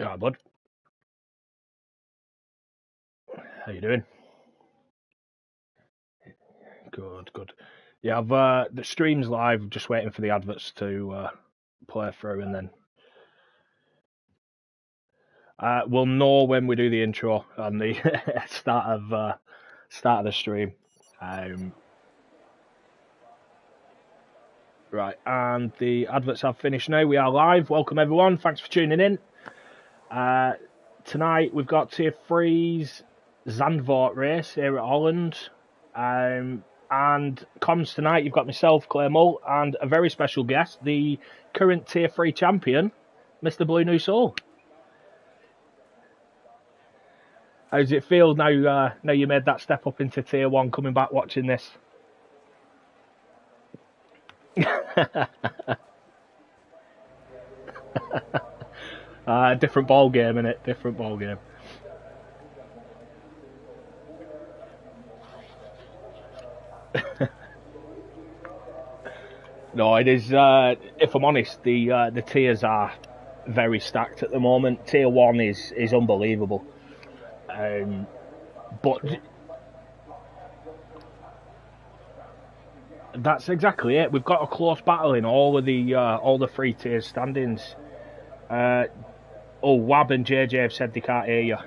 Yeah, bud. How you doing? Good. Yeah, I've the stream's live. Just waiting for the adverts to play through, and then we'll know when we do the intro on the start of the stream. Right, and the adverts have finished now. We are live. Welcome everyone. Thanks for tuning in. Tonight we've got Tier 3's Zandvoort race here at Holland. And comms tonight, you've got myself, Claire Mull, and a very special guest, the current Tier 3 champion, Mr. Blue New Soul. How does it feel now you made that step up into Tier 1, coming back watching this? Different ball game, innit? Different ball game. No, it is. If I'm honest, the tiers are very stacked at the moment. Tier 1 is unbelievable, but that's exactly it. We've got a close battle in all the three tiers standings. Wab and JJ have said they can't hear you.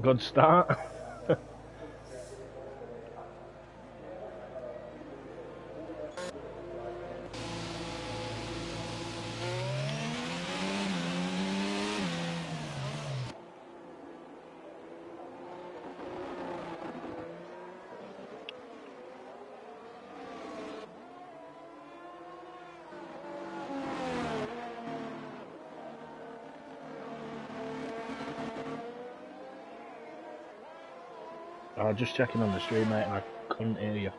Good start. Just checking on the stream, mate, and I couldn't hear you.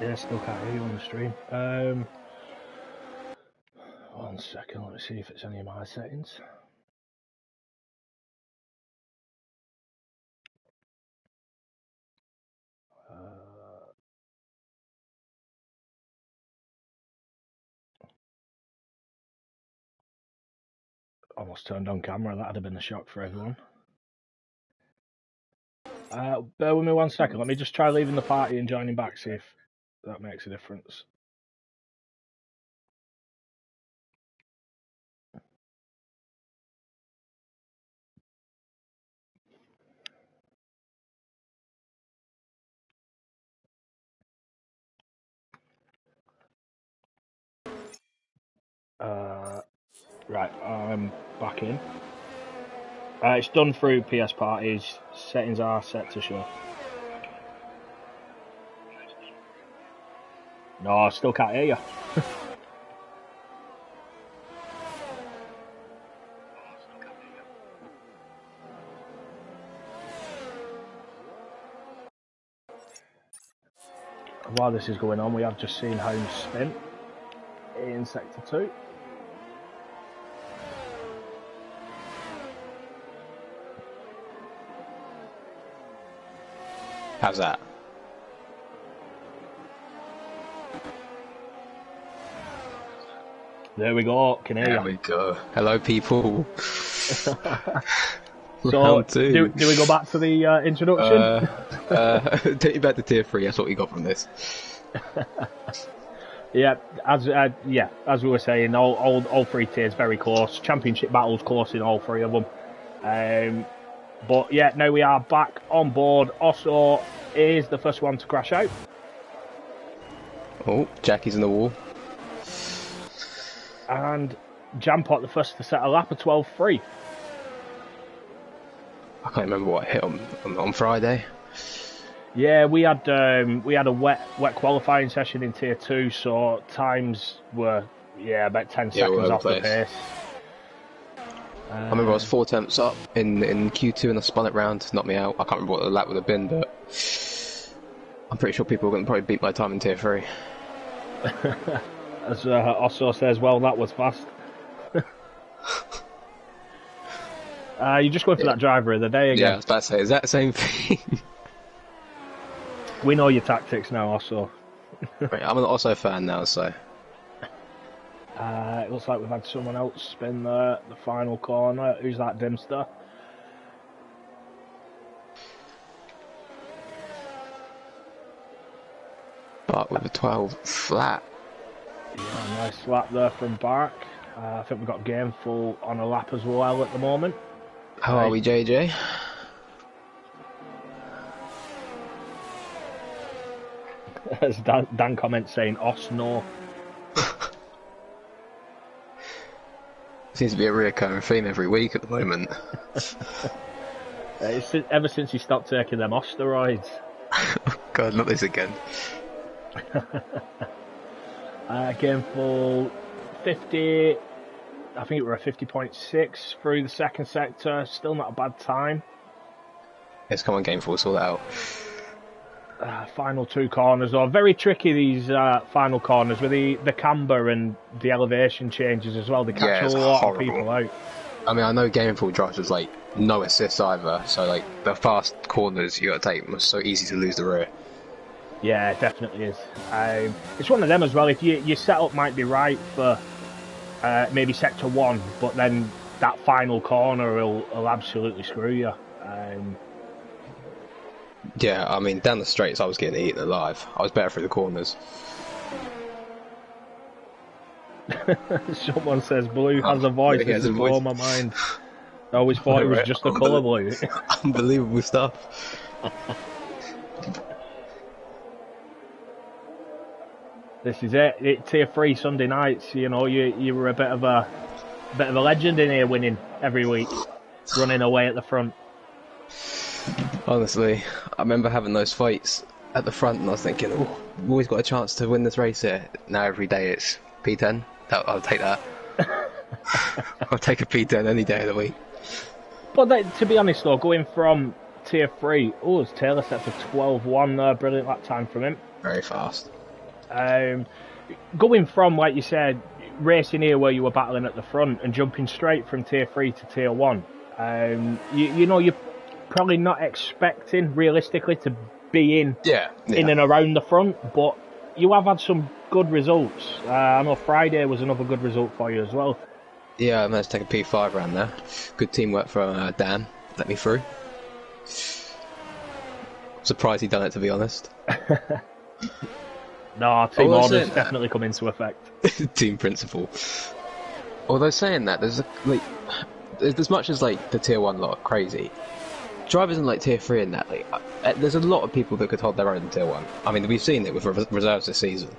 Yeah, still can't hear you on the stream. 1 second, let me see if it's any of my settings. Almost turned on camera, that'd have been a shock for everyone. Bear with me 1 second, let me just try leaving the party and joining back, see if that makes a difference. Right, I'm back in. It's done through PS Parties. Settings are set to show. No, I still can't hear you. While this is going on, we have just seen Hound spin in Sector 2. How's that? There we go, can hear you. There we go. Hello, people. So, do we go back to the introduction? Take you back to Tier 3, that's what we got from this. Yeah, as we were saying, all three tiers very close. Championship battles close in all three of them. But yeah, now we are back on board. Osso is the first one to crash out. Oh, Jackie's in the wall. And Jampot the first to set a lap of 12.3. I can't remember what I hit on Friday. Yeah, we had a wet qualifying session in Tier 2, so times were about 10 seconds off the pace. I remember I was 4 attempts up in Q2 and I spun it round, knocked me out. I can't remember what the lap would have been, but I'm pretty sure people are going to probably beat my time in Tier 3. As Osso says, well, that was fast. You're just going for that driver of the day again. Yeah, I was about to say, is that the same thing? We know your tactics now, Osso. Right, I'm an Osso fan now, so. It looks like we've had someone else spin the final corner. Who's that, Dimster? But with a 12 flat. Yeah, nice lap there from Bark. I think we've got Gameful on a lap as well at the moment. How are we, JJ? As Dan comments saying, Os no. Seems to be a reoccurring theme every week at the moment. It's ever since he stopped taking them off steroids. God, not this again. Gameful 50. I think we're at 50.6 through the second sector. Still not a bad time. Yes, come on, Gameful, sort that out. Final two corners are very tricky, these final corners with the camber and the elevation changes as well. They catch a lot of people out. I mean, I know Gameful drives with like no assist either, so like the fast corners you got to take so easy to lose the rear. Yeah, it definitely is. It's one of them as well. If your setup might be right for maybe sector 1, but then that final corner will absolutely screw you. Yeah, I mean, down the straights I was getting eaten alive. I was better through the corners. Someone says blue has a voice. This is blow my mind. I always thought it was just the colour blue. Unbelievable stuff. This is it. Tier 3 Sunday nights. You know, you were a bit of a legend in here, winning every week, running away at the front. Honestly, I remember having those fights at the front, and I was thinking, "Oh, we've always got a chance to win this race here." Now every day it's P10. I'll take that. I'll take a P10 any day of the week. But to be honest, though, going from Tier 3, it's Taylor set for 12-1 there. Brilliant lap time from him. Very fast. Going from, like you said, racing here where you were battling at the front and jumping straight from Tier 3 to Tier 1, you know, you're probably not expecting, realistically, to be in and around the front, but you have had some good results. I know Friday was another good result for you as well. Yeah, I managed to take a P5 around there. Good teamwork from Dan. Let me through. Surprised he done it, to be honest. No, team orders definitely come into effect. Team principle. Although saying that, there's as much as like the Tier 1 lot are crazy, drivers in like Tier 3 and that, like, there's a lot of people that could hold their own in Tier 1. I mean, we've seen it with reserves this season.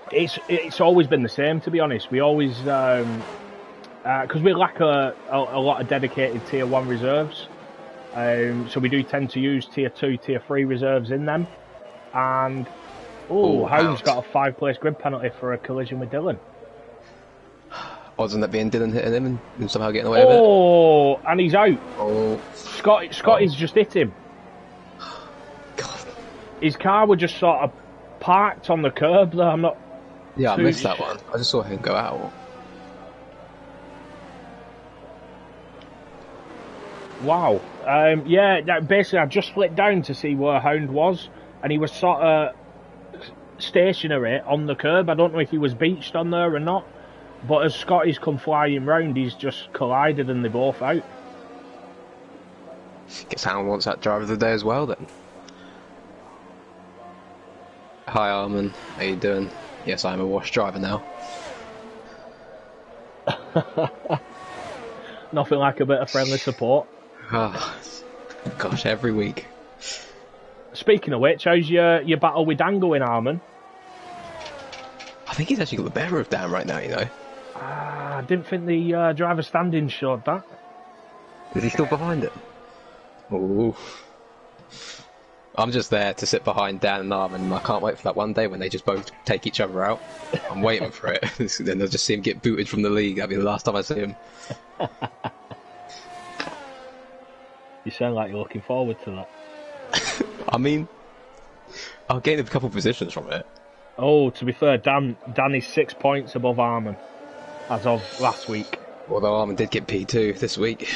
It's always been the same, to be honest. We always, because we lack a lot of dedicated Tier 1 reserves, so we do tend to use Tier 2, Tier 3 reserves in them. And, Hound's got a 5-place grid penalty for a collision with Dylan. Odds on that being Dylan hitting him and somehow getting away with it. Oh, and he's out. Scotty's just hit him. God. His car was just sort of parked on the curb there. I missed that one. I just saw him go out. Wow. Basically I just flipped down to see where Hound was, and he was sort of stationary on the curb. I don't know if he was beached on there or not, but as Scotty's come flying round, he's just collided and they're both out. Guess Hound wants that driver of the day as well then. Hi Armin, how you doing? Yes, I'm a wash driver now. Nothing like a bit of friendly support. Oh, gosh, every week. Speaking of which, how's your battle with Dan going, Armin? I think he's actually got the better of Dan right now, you know. I didn't think the driver standing showed that. Is he still behind it? Ooh. I'm just there to sit behind Dan and Armin, and I can't wait for that one day when they just both take each other out. I'm waiting for it. Then I'll just see him get booted from the league. That'll be the last time I see him. You sound like you're looking forward to that. I mean, I'll gain a couple positions from it. Oh, to be fair, Dan is 6 points above Armin as of last week. Although Armin did get P2 this week.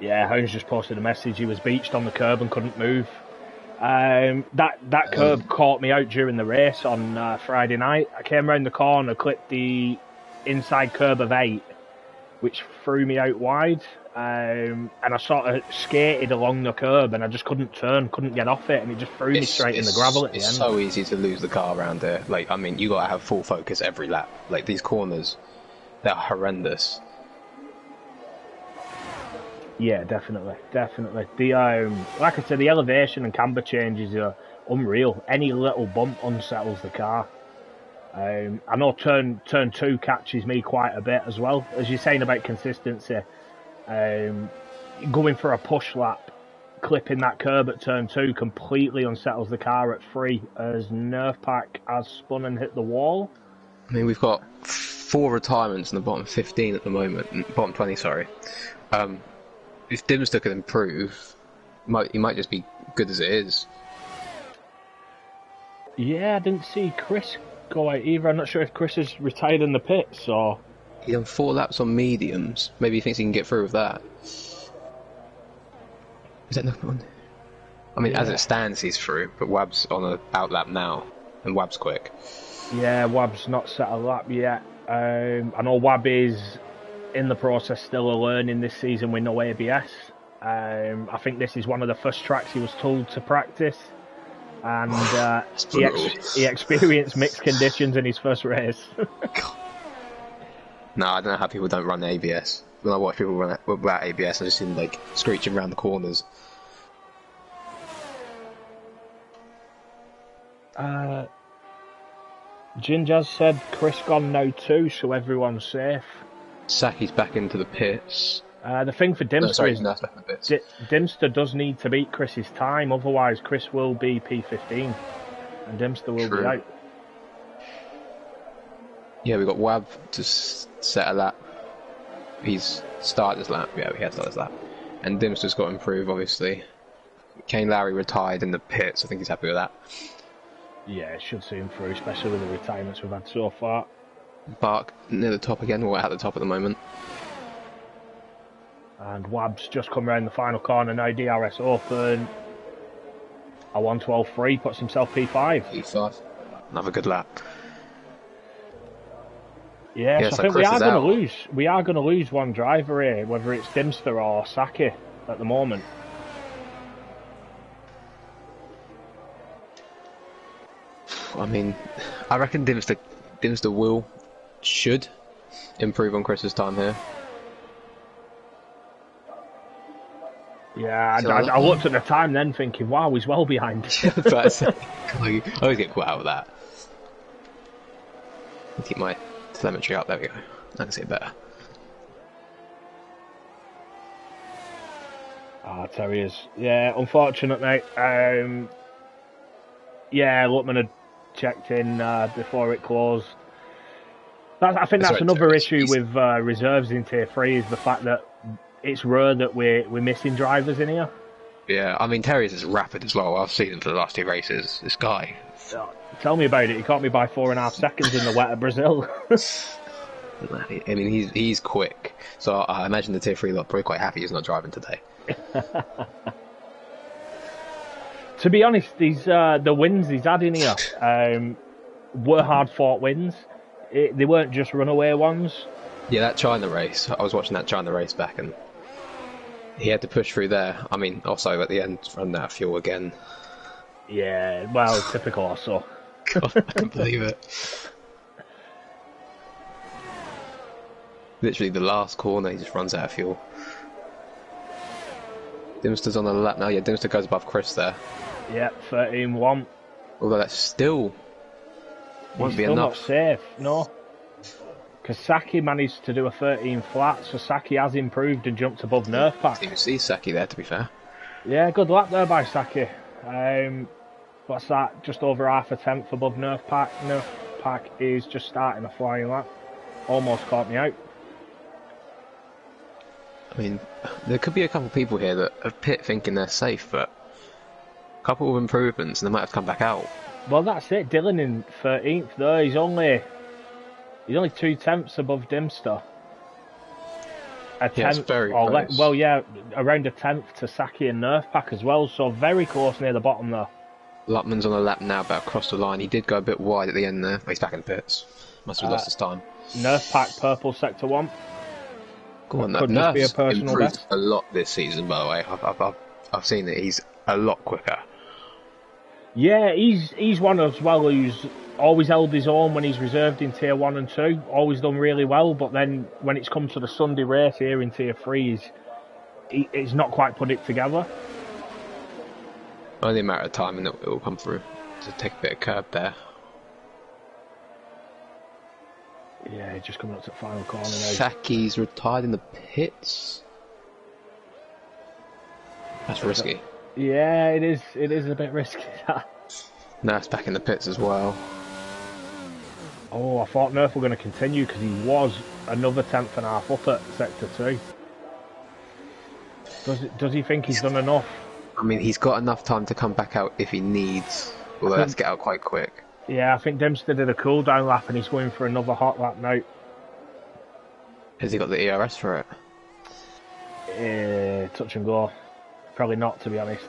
Yeah, Holmes just posted a message. He was beached on the curb and couldn't move. That curb caught me out during the race on Friday night. I came around the corner, clipped the inside curb of 8, which threw me out wide. And I sort of skated along the curb and I just couldn't turn, couldn't get off it, and it just threw me straight in the gravel at the end. It's so easy to lose the car around here. Like, I mean, you gotta have full focus every lap. Like, these corners, they're horrendous. Yeah, definitely. The like I said, the elevation and camber changes are unreal. Any little bump unsettles the car. I know turn 2 catches me quite a bit as well. As you're saying about consistency, going for a push lap, clipping that curb at turn 2 completely unsettles the car at 3 as Nerf Pack has spun and hit the wall. I mean, we've got 4 retirements in the bottom 15 at the moment. Bottom 20, sorry. If Dimster could improve, he might just be good as it is. Yeah, I didn't see Chris go out either. I'm not sure if Chris has retired in the pits or... He done 4 laps on mediums. Maybe he thinks he can get through with that. Is that nothing on? I mean, as it stands, he's through, but Wab's on an out lap now, and Wab's quick. Yeah, Wab's not set a lap yet. I know Wab is in the process still of learning this season with no ABS. I think this is one of the first tracks he was told to practice, and he experienced mixed conditions in his first race. No, I don't know how people don't run ABS. When I watch people run without ABS, I just see them like screeching around the corners. Ginger's said Chris gone now too, so everyone's safe. Saki's back into the pits. The thing for Dimster is back in the pits. Dimster does need to beat Chris's time, otherwise Chris will be P15 and Dimster will be out. Yeah, we've got Wab to set a lap. He's started his lap. Yeah, he has started his lap. And Dimster's got to improve, obviously. Kane Lowry retired in the pits. I think he's happy with that. Yeah, it should see him through, especially with the retirements we've had so far. Bark near the top again, or at the top at the moment. And Wab's just come around the final corner now, DRS open. A 1:12.3 puts himself P5. P5. Another good lap. Yeah, so I think we are going to lose one driver here, whether it's Dimster or Saki at the moment. I mean, I reckon Dimster should improve on Chris's time here. Yeah, I looked at the time then thinking, wow, he's well behind. I always get caught out with that. I'll keep my telemetry up, there we go. I can see it better. Terriers. Yeah, unfortunate, mate. Yeah, Lutman had checked in before it closed. I think that's another issue with reserves in Tier 3 is the fact that it's rare that we're missing drivers in here. Yeah, I mean, Terriers is rapid as well. I've seen him for the last 2 races. This guy. Tell me about it. He caught me by 4.5 seconds in the wet of Brazil. I mean, he's quick. So I imagine the Tier 3 lot are probably quite happy he's not driving today. To be honest, the wins he's had in here were hard-fought wins. They weren't just runaway ones. Yeah, that China race. I was watching that China race back, and he had to push through there. I mean, also at the end, run out of fuel again. Yeah, well, typical also. God, I can't believe it. Literally the last corner, he just runs out of fuel. Dimster's on the lap now. Yeah, Dimster goes above Chris there. Yeah, 13-1. Although that's still won't be enough. Not safe, no. Because Saki managed to do a 13 flat, so Saki has improved and jumped above Nerf Pack. You can see Saki there, to be fair. Yeah, good lap there by Saki. What's that? Just over half a tenth above Nerf Pack. Nerf Pack is just starting a flying lap. Almost caught me out. I mean, there could be a couple of people here that have pit thinking they're safe, but couple of improvements, and they might have to come back out. Well, that's it. Dylan in 13th though. He's only 2/10 above Dimster. A Yeah, it's tenth, very or close. well, yeah, around a tenth to Saki and Nerfpack as well. So very close near the bottom there. Lutman's on a lap now, but across the line. He did go a bit wide at the end there. He's back in the pits. Must have lost his time. Nerfpack purple sector 1. Go on, Could just be a Nerf's personal improved best. a lot this season, by the way. I've seen that he's a lot quicker. Yeah, he's one as well who's always held his own when he's reserved in Tier 1 and 2. Always done really well, but then when it's come to the Sunday race here in Tier 3, he's not quite put it together. Only a matter of time and it will come through. To take a bit of curb there. Yeah, just coming up to the final corner now. Saki's retired in the pits. That's risky. Yeah, it is. It is a bit risky. Nerf's back in the pits as well. Oh, I thought Nerf were going to continue because he was another 10th and a half up at Sector 2. Does he think he's done enough? I mean, he's got enough time to come back out if he needs. Although let's get out quite quick. Yeah, I think Dempster did a cool down lap and he's going for another hot lap now. Has he got the ERS for it? Touch and go. Probably not, to be honest.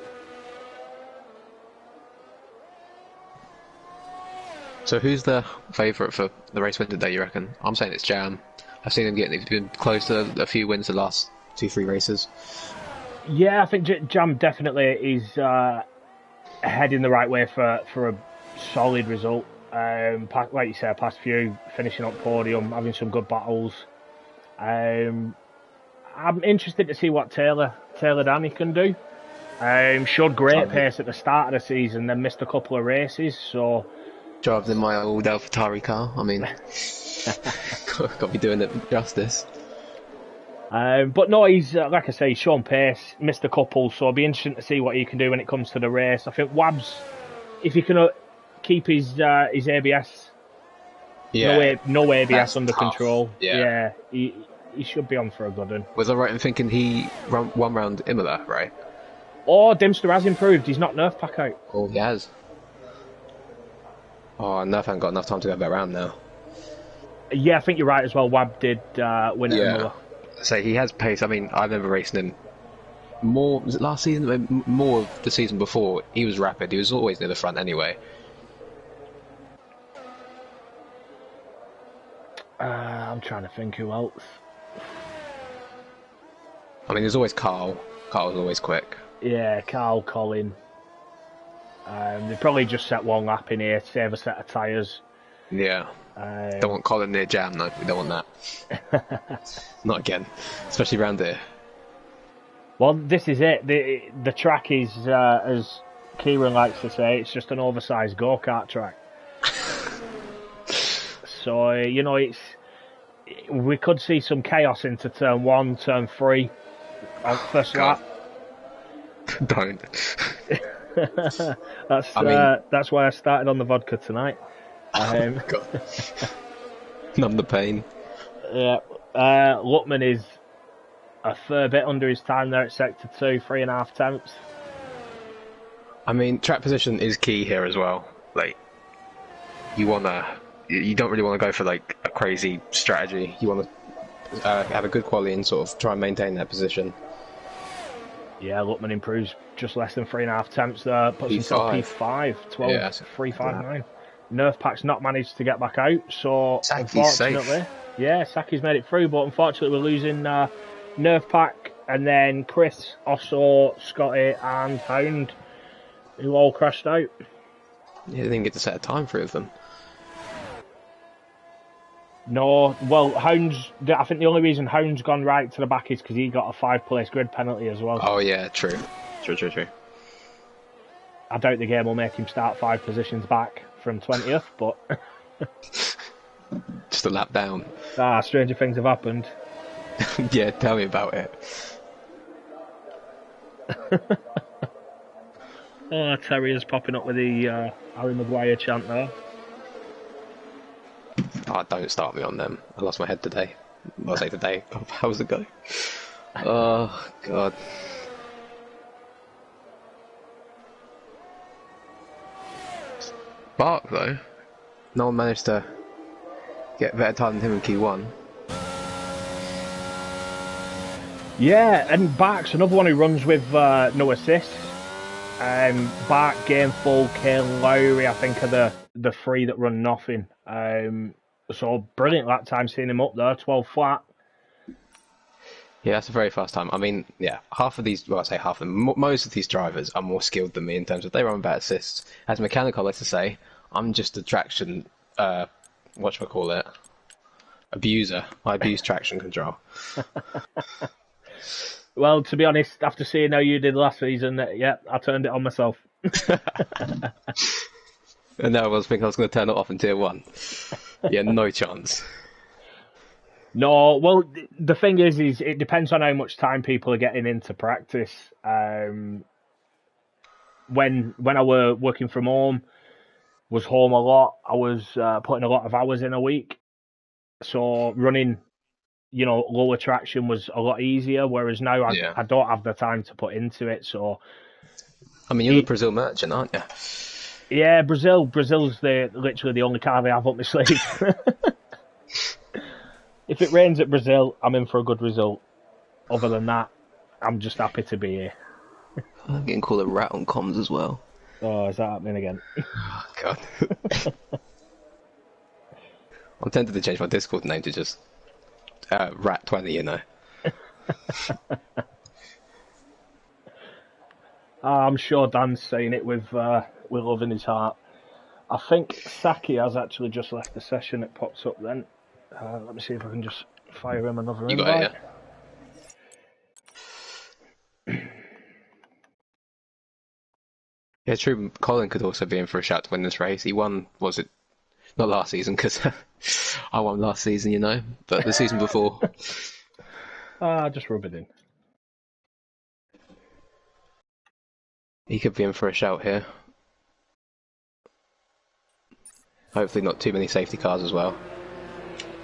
So who's the favourite for the race win today, you reckon? I'm saying it's Jam. I've seen him he's been close to a few wins the last 2-3 races. Yeah, I think Jam definitely is heading the right way for a solid result. Like you said, past few, finishing up podium, having some good battles. I'm interested to see what Taylor Danny can do. Showed great pace at the start of the season, then missed a couple of races, so... Drives in my old AlphaTauri car. I mean, got to be doing it justice. But no, he's like I say, he's shown pace, missed a couple, so it'll be interesting to see what he can do when it comes to the race. I think Wabs, if he can keep his ABS, no ABS under control, he should be on for a good one. Was I right in thinking he won round Imola, right? Oh, Dimster has improved. He's not Nerf pack out. Oh, he has. Oh, Nerf hasn't got enough time to go back round now. Yeah, I think you're right as well. Wab did win at Imola. So he has pace. I mean, I remember racing him more. Was it last season? More of the season before. He was rapid. He was always near the front anyway. I'm trying to think who else. I mean, there's always Carl. Carl's always quick. Yeah, Carl, Colin. They probably just set one lap in here to save a set of tyres. Yeah. Don't want Colin near Jam, though. We don't want that. Not again. Especially round here. Well, this is it. The track is, as Kieran likes to say, it's just an oversized go-kart track. So, we could see some chaos into turn 1, turn 3, first lap. Don't. That's why I started on the vodka tonight. God. Numb the pain. Yeah. Lutman is a fair bit under his time there at Sector 2, 3.5 tenths. I mean, track position is key here as well. Like, you don't really want to go for like a crazy strategy. You want to have a good quality and sort of try and maintain that position. Yeah, Lutman improves just less than 3.5 tenths there. Puts himself P5, 12.359. Nerf Pack's not managed to get back out, so unfortunately, safe. Saki's made it through, but unfortunately we're losing Nerf Pack and then Chris, Osso, Scotty and Hound, who all crashed out. Yeah, they didn't get to set a time for them. No, well, I think the only reason Hound's gone right to the back is because he got a 5-place grid penalty as well. Oh yeah, true. I doubt the game will make him start 5 positions back from 20th, but... Just a lap down. Stranger things have happened. Yeah, tell me about it. Terrier's popping up with the Harry Maguire chant there. Oh, don't start me on them. I lost my head today. I'll say today. How was it go? Oh, God. Bark though, no one managed to get better time than him in Q1. Yeah, and Bark's another one who runs with no assists. Bark, Gameful, Kale Lowry, I think are the three that run nothing. So brilliant that time seeing him up there, 12 flat. Yeah, that's a very fast time. I mean, yeah, half of these, well, I say half of them, most of these drivers are more skilled than me in terms of they run better assists. As a mechanic, I like to say, I'm just a traction, whatchamacallit, abuser. I abuse traction control. Well, to be honest, after seeing how you did last season, yeah, I turned it on myself. And now I was thinking I was going to turn it off in Tier 1. Yeah, no chance. No, well, the thing is it depends on how much time people are getting into practice. When I were working from home, was home a lot, I was putting a lot of hours in a week. So running, lower traction was a lot easier, whereas now I don't have the time to put into it. So, I mean, you're the Brazil merchant, aren't you? Yeah, Brazil's literally the only card they have up my sleeve. If it rains at Brazil, I'm in for a good result. Other than that, I'm just happy to be here. I'm getting called a rat on comms as well. Oh, is that happening again? Oh, God. I'm tempted to change my Discord name to just Rat20, you know. I'm sure Dan's saying it with love in his heart. I think Saki has actually just left the session. It pops up then. Let me see if I can just fire him another invite. Got it, yeah. Yeah, true. Colin could also be in for a shout to win this race. He won, was it? Not last season, because I won last season, you know, but the season before. Just rub it in. He could be in for a shout here. Hopefully not too many safety cars as well.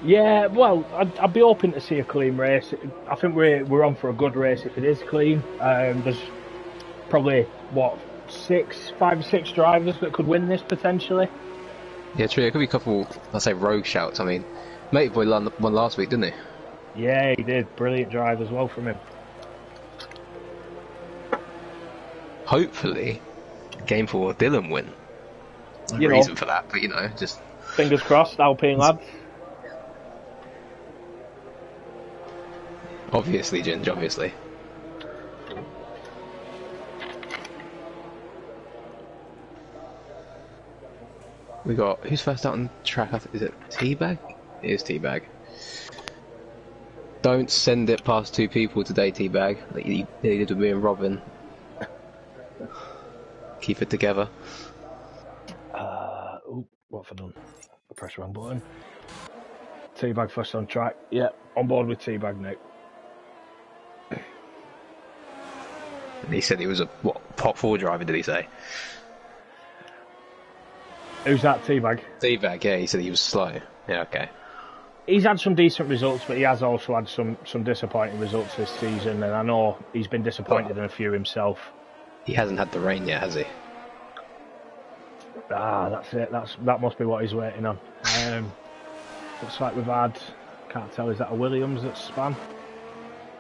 Yeah, well, I'd be hoping to see a clean race. I think we're on for a good race if it is clean. There's probably, 5 or 6 drivers that could win this potentially. Yeah, true. There could be a couple, I'll say, rogue shouts. I mean, Matey Boy won last week, didn't he? Yeah, he did. Brilliant drive as well from him. Hopefully, Game 4 Dylan win. No reason for that, but just... Fingers crossed, Alpine lads. Obviously, Ginge, obviously. We got... Who's first out on track? Is it Teabag? It is Teabag. Don't send it past 2 people today, Teabag. Like you did with me and Robin. Keep it together. What have I done? Press wrong button. Teabag first on track. Yeah, on board with Teabag now. And he said he was a, top 4 driver, did he say? Who's that, Teabag? Teabag, yeah, he said he was slow. Yeah, okay. He's had some decent results, but he has also had some disappointing results this season, and I know he's been disappointed in a few himself. He hasn't had the rain yet, has he? That's it. That must be what he's waiting on. Looks like we've had, can't tell, is that a Williams that's span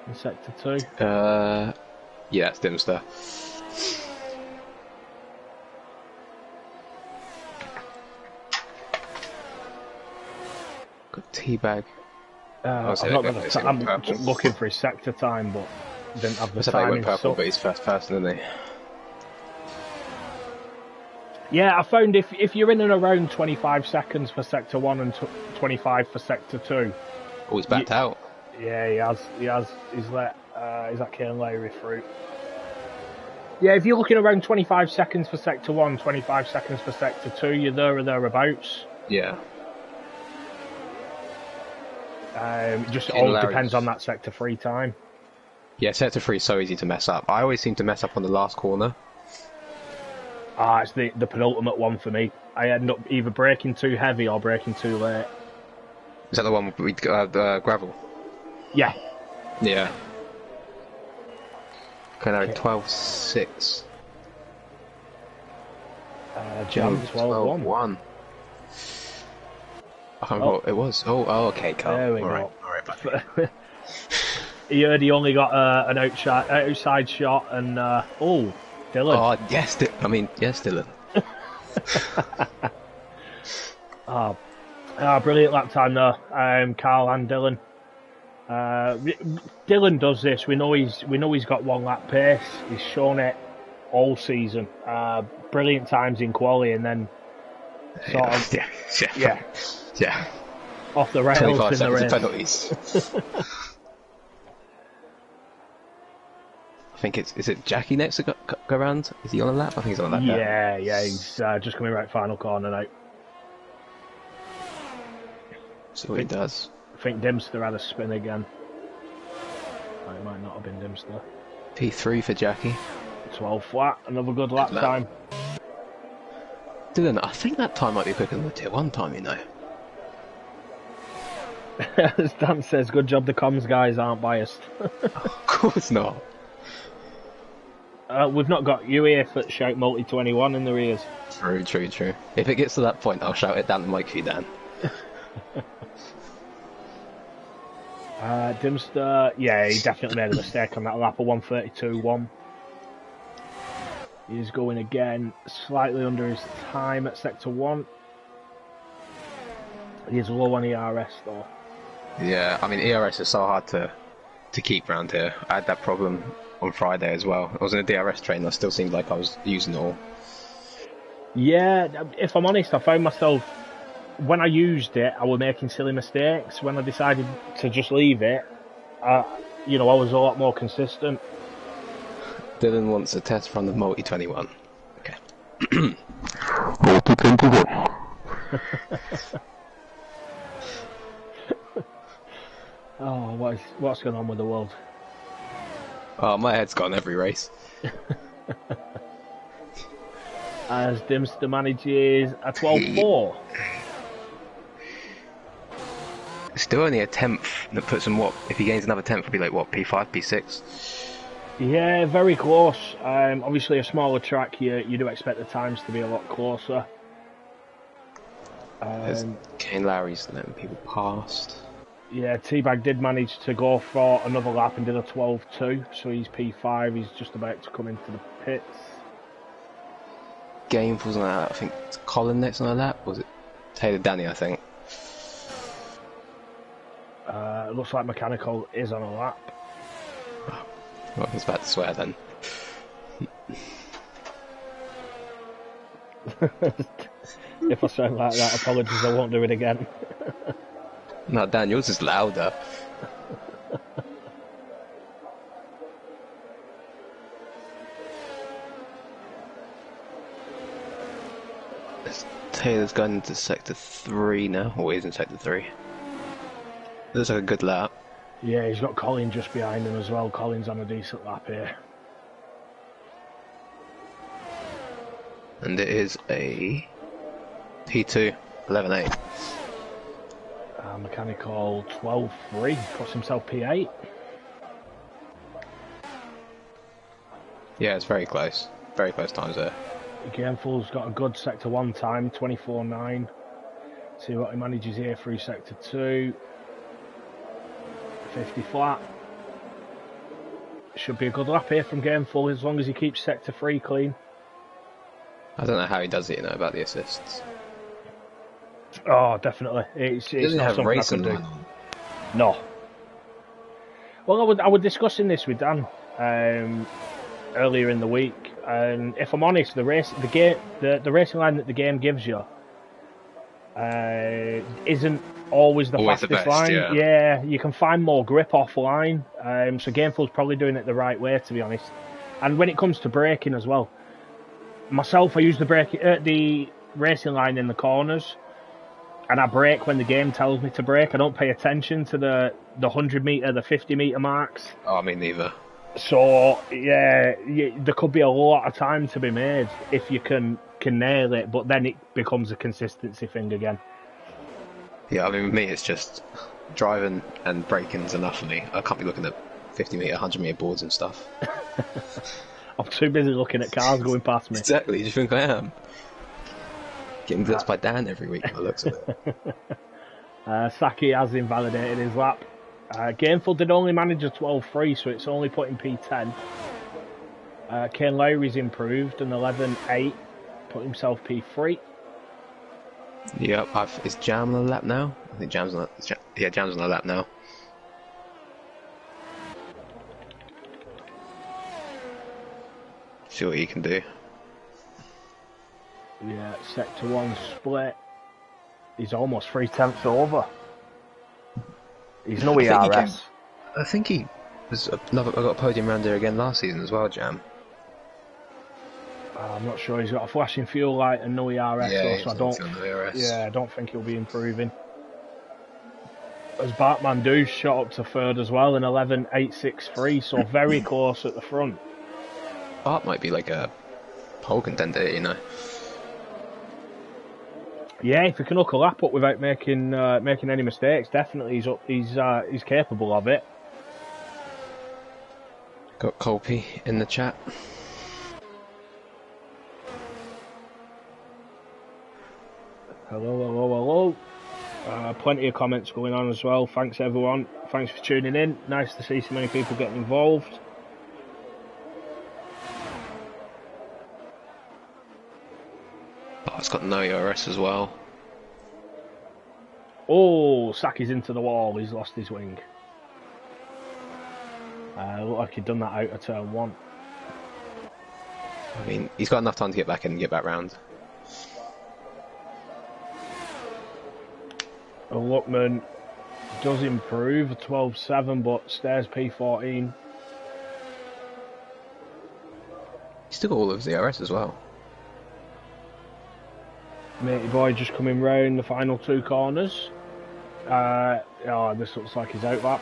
in Sector 2? Yeah, it's Dimster. Got Teabag. I'm looking for his sector time, but didn't have the time. He went purple, but he's first person, isn't he? Yeah, I found if you're in and around 25 seconds for Sector 1 and 25 for Sector 2... Oh, he's backed out. Yeah, he has. He's let Kane Lowry through. Yeah, if you're looking around 25 seconds for Sector 1, 25 seconds for Sector 2, you're there or thereabouts. Yeah. It just all depends on that Sector 3 time. Yeah, Sector 3 is so easy to mess up. I always seem to mess up on the last corner. It's the penultimate one for me. I end up either braking too heavy or braking too late. Is that the one with gravel? Yeah. Yeah. Okay, now 12.6. Jam 12-1. 12-1. I can't remember what it was. Oh, okay, Carl. There we All go. right, buddy. He heard he only got an outside shot, and Dylan. Oh, yes, yes, Dylan. Brilliant lap time though, Carl and Dylan. Dylan does this. We know he's got 1 lap pace. He's shown it all season. Brilliant times in quali, and then sort of off the rails 25 in the seconds race. of penalties. I think is it Jackie next to go around? Is he on a lap? I think he's on a lap. Yeah, he's just coming right final corner now. So he does. I think Dimster had a spin again. Oh, it might not have been Dimster. P3 for Jackie. 12 flat, another good lap time. Dylan, I think that time might be quicker than the tier 1 time, you know. As Dan says, good job the comms guys aren't biased. Of course not. We've not got you here for Shout Multi 21 in the rears. True. If it gets to that point, I'll shout it down the mic for you, Dan. Dimster, yeah, he definitely made a mistake on that lap of 132.1. He's going again, slightly under his time at sector 1. He's low on ERS though. Yeah, I mean ERS is so hard to keep around here. I had that problem on Friday as well. I was in a DRS train, I still seemed like I was using it all. Yeah, if I'm honest, I found myself, when I used it, I was making silly mistakes. When I decided to just leave it, I was a lot more consistent. Dylan wants a test from the Multi 21. Okay. Multi 21. Oh, what's going on with the world? Oh, my head's gone every race. As Dimster manages a 12-4. Still only a 10th. That puts him, if he gains another 10th, it'll be like, P5, P6? Yeah, very close. Obviously, a smaller track, you do expect the times to be a lot closer. Kane Lowry's letting people past. Yeah, Teabag did manage to go for another lap and did a 12-2, so he's P5, he's just about to come into the pits. Gameful's on that lap. I think it's Colin next on that lap. Was it Taylor Danny, I think? It looks like Mechanical is on a lap. Well, I was about to swear then. If I sound like that, apologies, I won't do it again. No, Dan, yours is louder. Taylor's going into sector 3 now, or he's in sector 3. Looks like a good lap. Yeah, he's got Colin just behind him as well. Colin's on a decent lap here. And it is a P2, 11.8. Mechanical 12-3, cost himself P8. Yeah, it's very close. Very close times there. Gameful's got a good sector 1 time, 24.9. See what he manages here through sector 2. 50 flat. Should be a good lap here from Gameful as long as he keeps sector 3 clean. I don't know how he does it, about the assists. Oh, definitely. It's He doesn't not have something I racing could do. line on. No. Well, I was discussing this with Dan earlier in the week, and if I'm honest, the racing line that the game gives you isn't always the fastest best, line. yeah. You can find more grip offline. So Gameful's probably doing it the right way, to be honest. And when it comes to braking as well, myself, I use the racing line in the corners. And I brake when the game tells me to brake. I don't pay attention to the 100 metre, the 50 metre marks. Oh, me neither. So, yeah, there could be a lot of time to be made if you can nail it, but then it becomes a consistency thing again. Yeah, I mean, with me, it's just driving and braking's enough for me. I can't be looking at 50 metre, 100 metre boards and stuff. I'm too busy looking at cars going past me. Exactly, do you think I am? Getting blitzed by Dan every week by the looks of it. Saki has invalidated his lap. Gainful did only manage a 12.3, so it's only put in P10. Kane Lowry's improved, an 11.8, put himself P3. Yep, is Jam on the lap now? I think Jam's on the lap now. See what he can do. Yeah, sector 1 split. He's almost 3/10 over. He's no ERS. I think he was I got a podium round here again last season as well, Jam. I'm not sure. He's got a flashing fuel light and no ERS, Yeah, so I don't. No ERS. Yeah, I don't think he'll be improving. As Batman do shot up to third as well in 11.863, so very close at the front. Bart might be like a pole contender, you know. Yeah, if he can hook a lap up without making any mistakes, definitely he's capable of it. Got Colpy in the chat. Hello. Plenty of comments going on as well. Thanks everyone. Thanks for tuning in. Nice to see so many people getting involved. Oh, it's got no ERS as well. Oh, Saki's into the wall. He's lost his wing. Looked like he'd done that out of turn 1. I mean, he's got enough time to get back in and get back round. Luckman does improve, a 12.7, but stays P14. He's still got all of his ERS as well. Matey boy just coming round the final 2 corners. This looks like his out lap.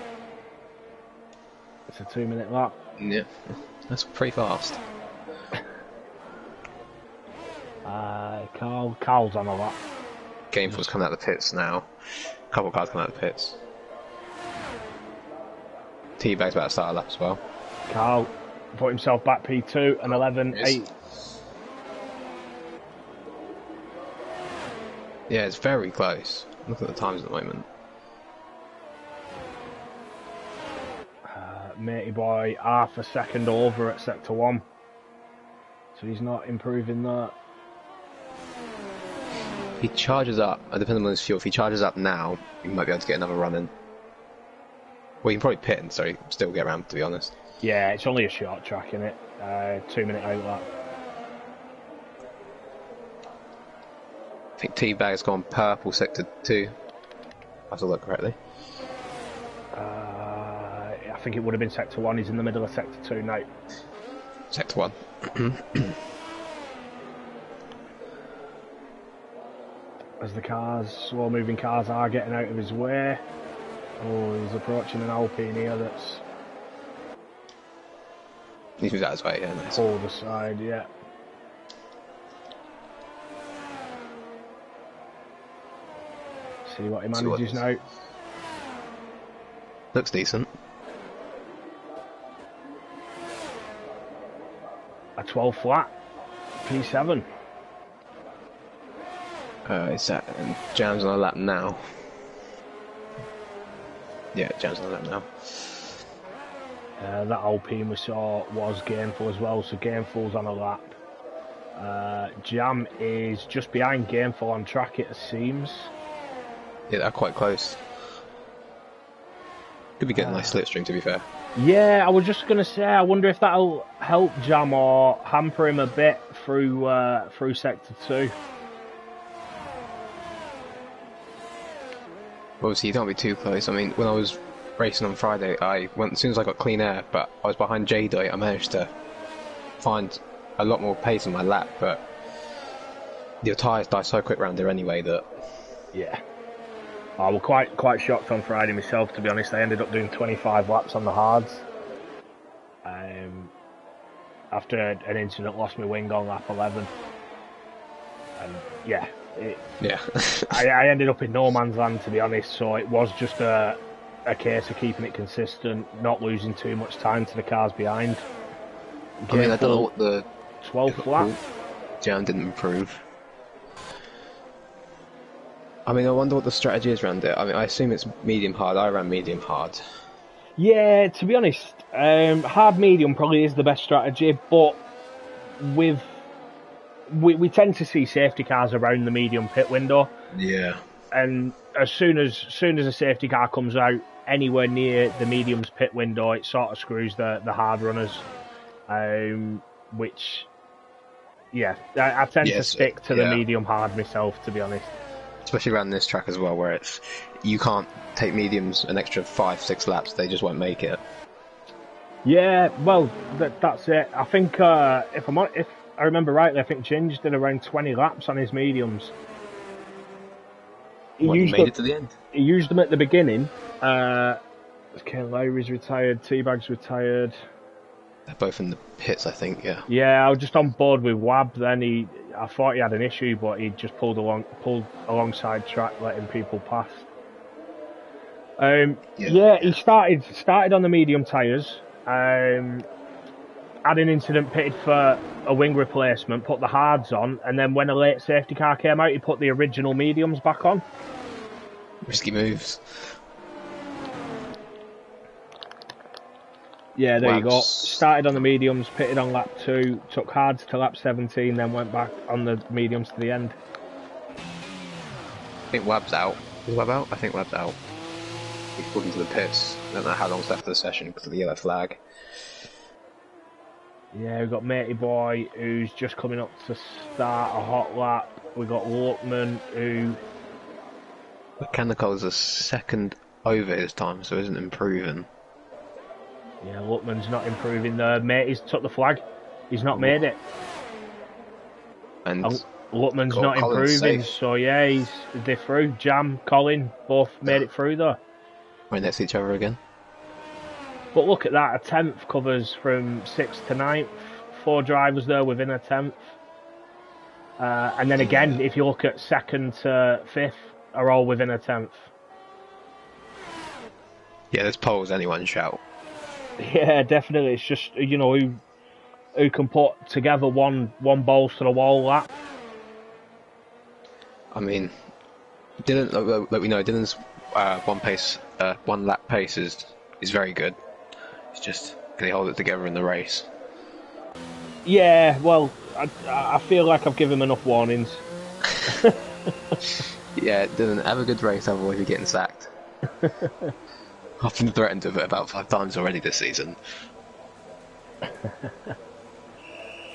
It's a 2-minute lap. Yeah, that's pretty fast. Carl's on a lap. Gameful's coming out of the pits now. A couple of cars coming out of the pits. Teabag's about to start a lap as well. Carl put himself back P2 and 11.8. Yeah, it's very close. Look at the times at the moment. Matey boy half a second over at sector 1. So he's not improving that. He charges up, depending on his fuel, if he charges up now, he might be able to get another run in. Well, he can probably pit and so he can still get around, to be honest. Yeah, it's only a short track, innit? 2-minute out lap. I think Teabag's gone purple sector 2. If I have to look correctly. I think it would have been sector 1. He's in the middle of sector 2 now. Sector 1. As the slow moving cars are getting out of his way. Oh, he's approaching an Alpine here that's... He's moved out of his way, yeah, nice. Hold the side, yeah. See what he manages now. Looks decent. A 12 flat. P7. Is that Jam's on a lap now? Yeah, Jam's on a lap now. That Alpine we saw was Gameful as well, so Gameful's on a lap. Jam is just behind Gameful on track, it seems. Yeah, they're quite close. Could be getting a nice slipstream, to be fair. Yeah, I was just going to say, I wonder if that'll help Jam or hamper him a bit through Sector 2. Obviously, you don't be too close. I mean, when I was racing on Friday, as soon as I got clean air, but I was behind J-Dot, I managed to find a lot more pace on my lap, but your tyres die so quick round there anyway that... Yeah. I was quite shocked on Friday myself, to be honest. I ended up doing 25 laps on the hards. After an incident, lost my wing on lap 11. And yeah... I ended up in no man's land, to be honest, so it was just a case of keeping it consistent, not losing too much time to the cars behind. I mean, I don't know what the 12th lap. Jam didn't improve. I mean, I wonder what the strategy is around it. I mean, I assume it's medium hard. I ran medium hard. Yeah, to be honest, hard medium probably is the best strategy, but with we tend to see safety cars around the medium pit window, Yeah. and as soon as a safety car comes out anywhere near the medium's pit window, it sort of screws the hard runners. Which, yeah, I tend to stick to the medium hard myself, to be honest. Especially around this track as well, where you can't take mediums an extra 5-6 laps; they just won't make it. Yeah, well, that's it. I think if I remember rightly, I think Ginge did around 20 laps on his mediums. He made it to the end. He used them at the beginning. Ken Lowry's retired, T-Bag's retired. They're both in the pits, I think. Yeah. Yeah, I was just on board with Wab. Then I thought he had an issue, but he just pulled alongside track, letting people pass. He started on the medium tyres. Had an incident, pitted for a wing replacement, put the hards on, and then when a late safety car came out, he put the original mediums back on. Risky moves. Yeah, there you go. Started on the mediums, pitted on lap 2, took hards to lap 17, then went back on the mediums to the end. I think Wab's out. Is Wab out? I think Wab's out. He's pulled into the pits. I don't know how long's left of the session because of the yellow flag. Yeah, we've got Matey Boy, who's just coming up to start a hot lap. We've got Lookman, who... Mechanical's a second over his time, so isn't improving. Yeah, Lookman's not improving there. Matey's took the flag. He's not made it. And Lookman's not improving, so yeah, they're through. Jam, Colin, both made it through there. Right next to each other again. But look at that, a 10th covers from 6th to 9th. 4 drivers there within a 10th. And then again, if you look at 2nd to 5th, are all within a 10th. Yeah, this pole's anyone's shout. Yeah, definitely. It's just, who can put together one balls to the wall lap. I mean, Dylan, like we know, Dylan's one lap pace is very good. It's just, can he hold it together in the race? Yeah, well, I feel like I've given him enough warnings. Yeah, Dylan, have a good race, otherwise you're getting sacked. I've been threatened with it about 5 times already this season.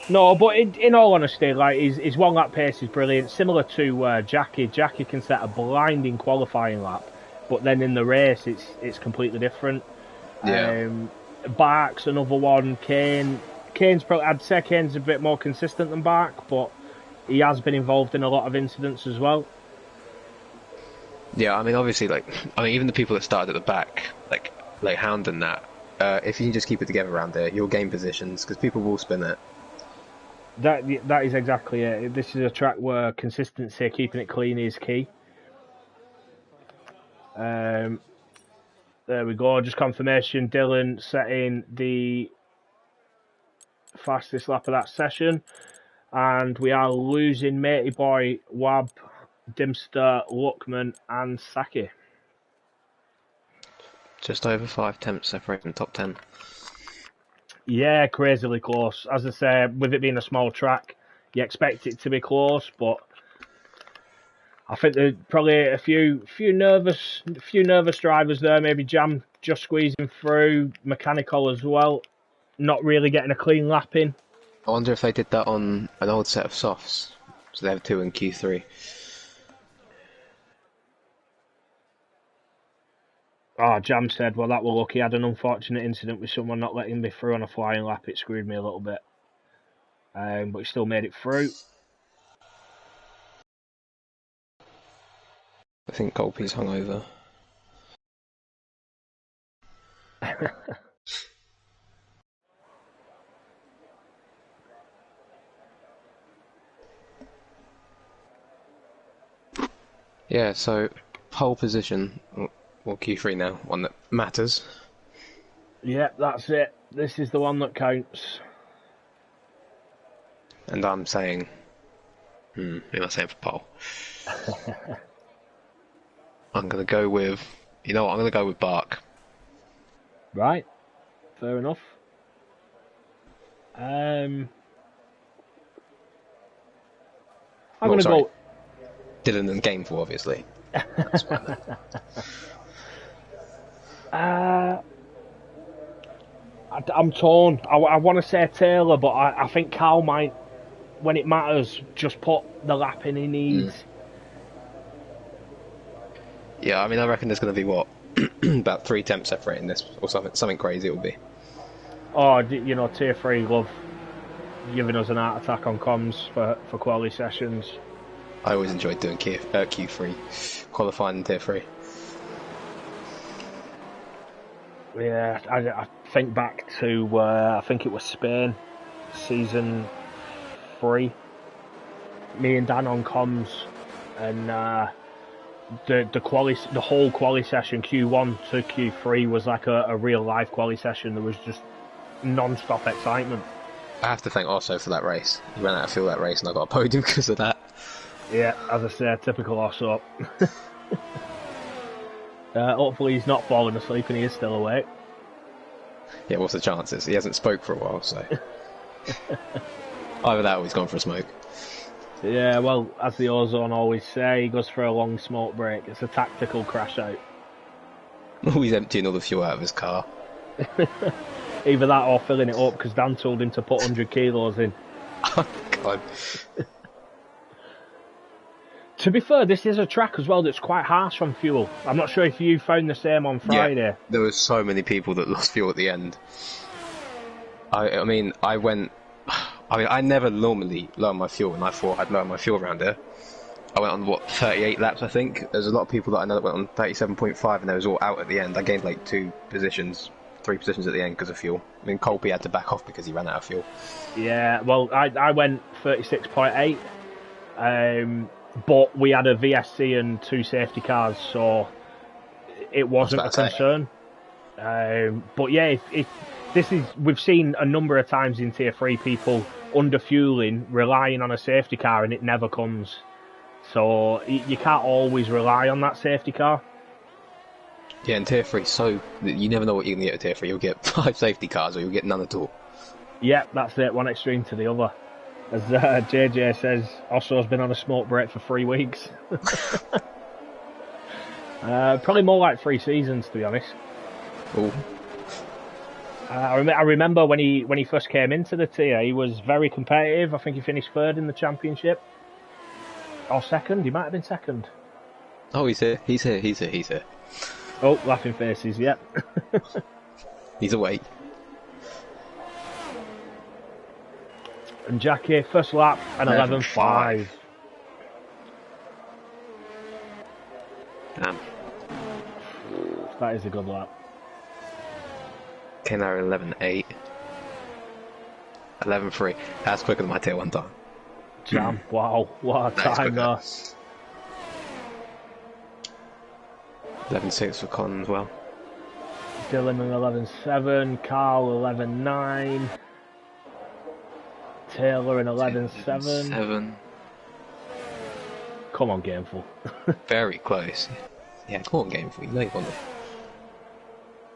No, but in all honesty, like his one lap pace is brilliant. Similar to Jackie. Jackie can set a blinding qualifying lap, but then in the race it's completely different. Yeah. Bark's another one. Kane's probably, I'd say Kane's a bit more consistent than Bark, but he has been involved in a lot of incidents as well. Yeah, I mean, obviously, even the people that started at the back, like Hound and that, if you can just keep it together around there, you'll gain positions, because people will spin it. That is exactly it. This is a track where consistency, keeping it clean, is key. There we go, just confirmation. Dylan setting the fastest lap of that session. And we are losing Matey Boy, Wab, Dimster, Lookman, and Saki. Just over 5 tenths separating the top 10. Yeah, crazily close. As I say, with it being a small track, you expect it to be close, but I think there's probably a few nervous drivers there. Maybe Jam just squeezing through, Mechanical as well, not really getting a clean lap in. I wonder if they did that on an old set of softs, so they have 2 in Q3. Oh, Jam said, well, that were lucky. I had an unfortunate incident with someone not letting me through on a flying lap. It screwed me a little bit. But he still made it through. I think Golpy's hungover. Yeah, so pole position, well, Q3 now, one that matters. Yeah, that's it. This is the one that counts. And I'm saying, who am I saying for pole? I'm going to go with... You know what? I'm going to go with Bark. Right. Fair enough. I'm going to go... Dylan and Gameful, obviously. That's what I'm torn. I want to say Taylor, but I think Carl might, when it matters, just put the lap in he needs. Yeah, I mean, I reckon there's going to be, what, about 3 temps separating this, or something crazy it will be. Oh, you know, Tier 3 love giving us an heart attack on comms for quality sessions. I always enjoyed doing Q3, qualifying in Tier 3. Yeah, I think back to, I think it was Spain, season 3. Me and Dan on comms, and the whole quali session, Q1 to Q3, was like a real life quali session. There was just non-stop excitement. I have to thank Osso for that race. He ran out of fuel that race and I got a podium because of that. Yeah, as I said, typical Osso. Hopefully he's not falling asleep and he is still awake. Yeah, what's the chances? He hasn't spoke for a while, so... Either that or he's gone for a smoke. Yeah, well, as the Ozone always say, he goes for a long smoke break. It's a tactical crash out. He's emptying all the fuel out of his car. Either that or filling it up, because Dan told him to put 100 kilos in. Oh, God. To be fair, this is a track as well that's quite harsh on fuel. I'm not sure if you found the same on Friday. Yeah, there were so many people that lost fuel at the end. I mean, I never normally lower my fuel, and I thought I'd lower my fuel around here. I went on, 38 laps, I think. There's a lot of people that I know that went on 37.5, and they was all out at the end. I gained like 3 positions at the end because of fuel. I mean, Colby had to back off because he ran out of fuel. Yeah, well, I went 36.8, but we had a VSC and 2 safety cars, so it wasn't a concern. But yeah, if we've seen a number of times in Tier 3 people under fueling, relying on a safety car, and it never comes. So you can't always rely on that safety car. Yeah, in Tier 3, so you never know what you're going to get at Tier 3. You'll get 5 safety cars or you'll get none at all. Yeah, that's it, one extreme to the other. As JJ says, Osso's been on a smoke break for 3 weeks. Probably more like 3 seasons, to be honest. Ooh. I remember when he first came into the tier, he was very competitive. I think he finished 3rd in the championship. Or 2nd, he might have been 2nd. Oh, he's here. Oh, laughing faces, yep. He's away. And Jackie, first lap, an 11.5. Damn. That is a good lap. Came there 11.8. 11.3. That's quicker than my tier 1 time. Jam, wow, what a time though. 11.6 for Con as well. Dylan an 11.7, Carl 11.9, Taylor an 11.7. 7. Come on, Gameful. Very close. Yeah, come on, Gameful. You know you want it.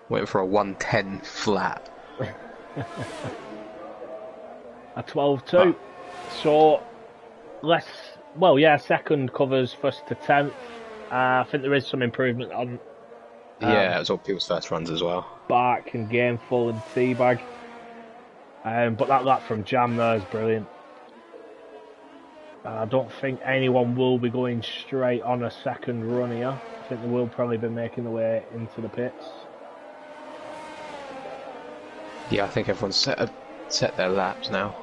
Waiting for a 110 flat. A 12.2. So, second covers 1st to 10th. I think there is some improvement on. Yeah, it was all people's first runs as well. Bark and Gameful and Teabag. But that lap from Jam there is brilliant. I don't think anyone will be going straight on a second run here. I think they will probably be making their way into the pits. Yeah, I think everyone's set their laps now.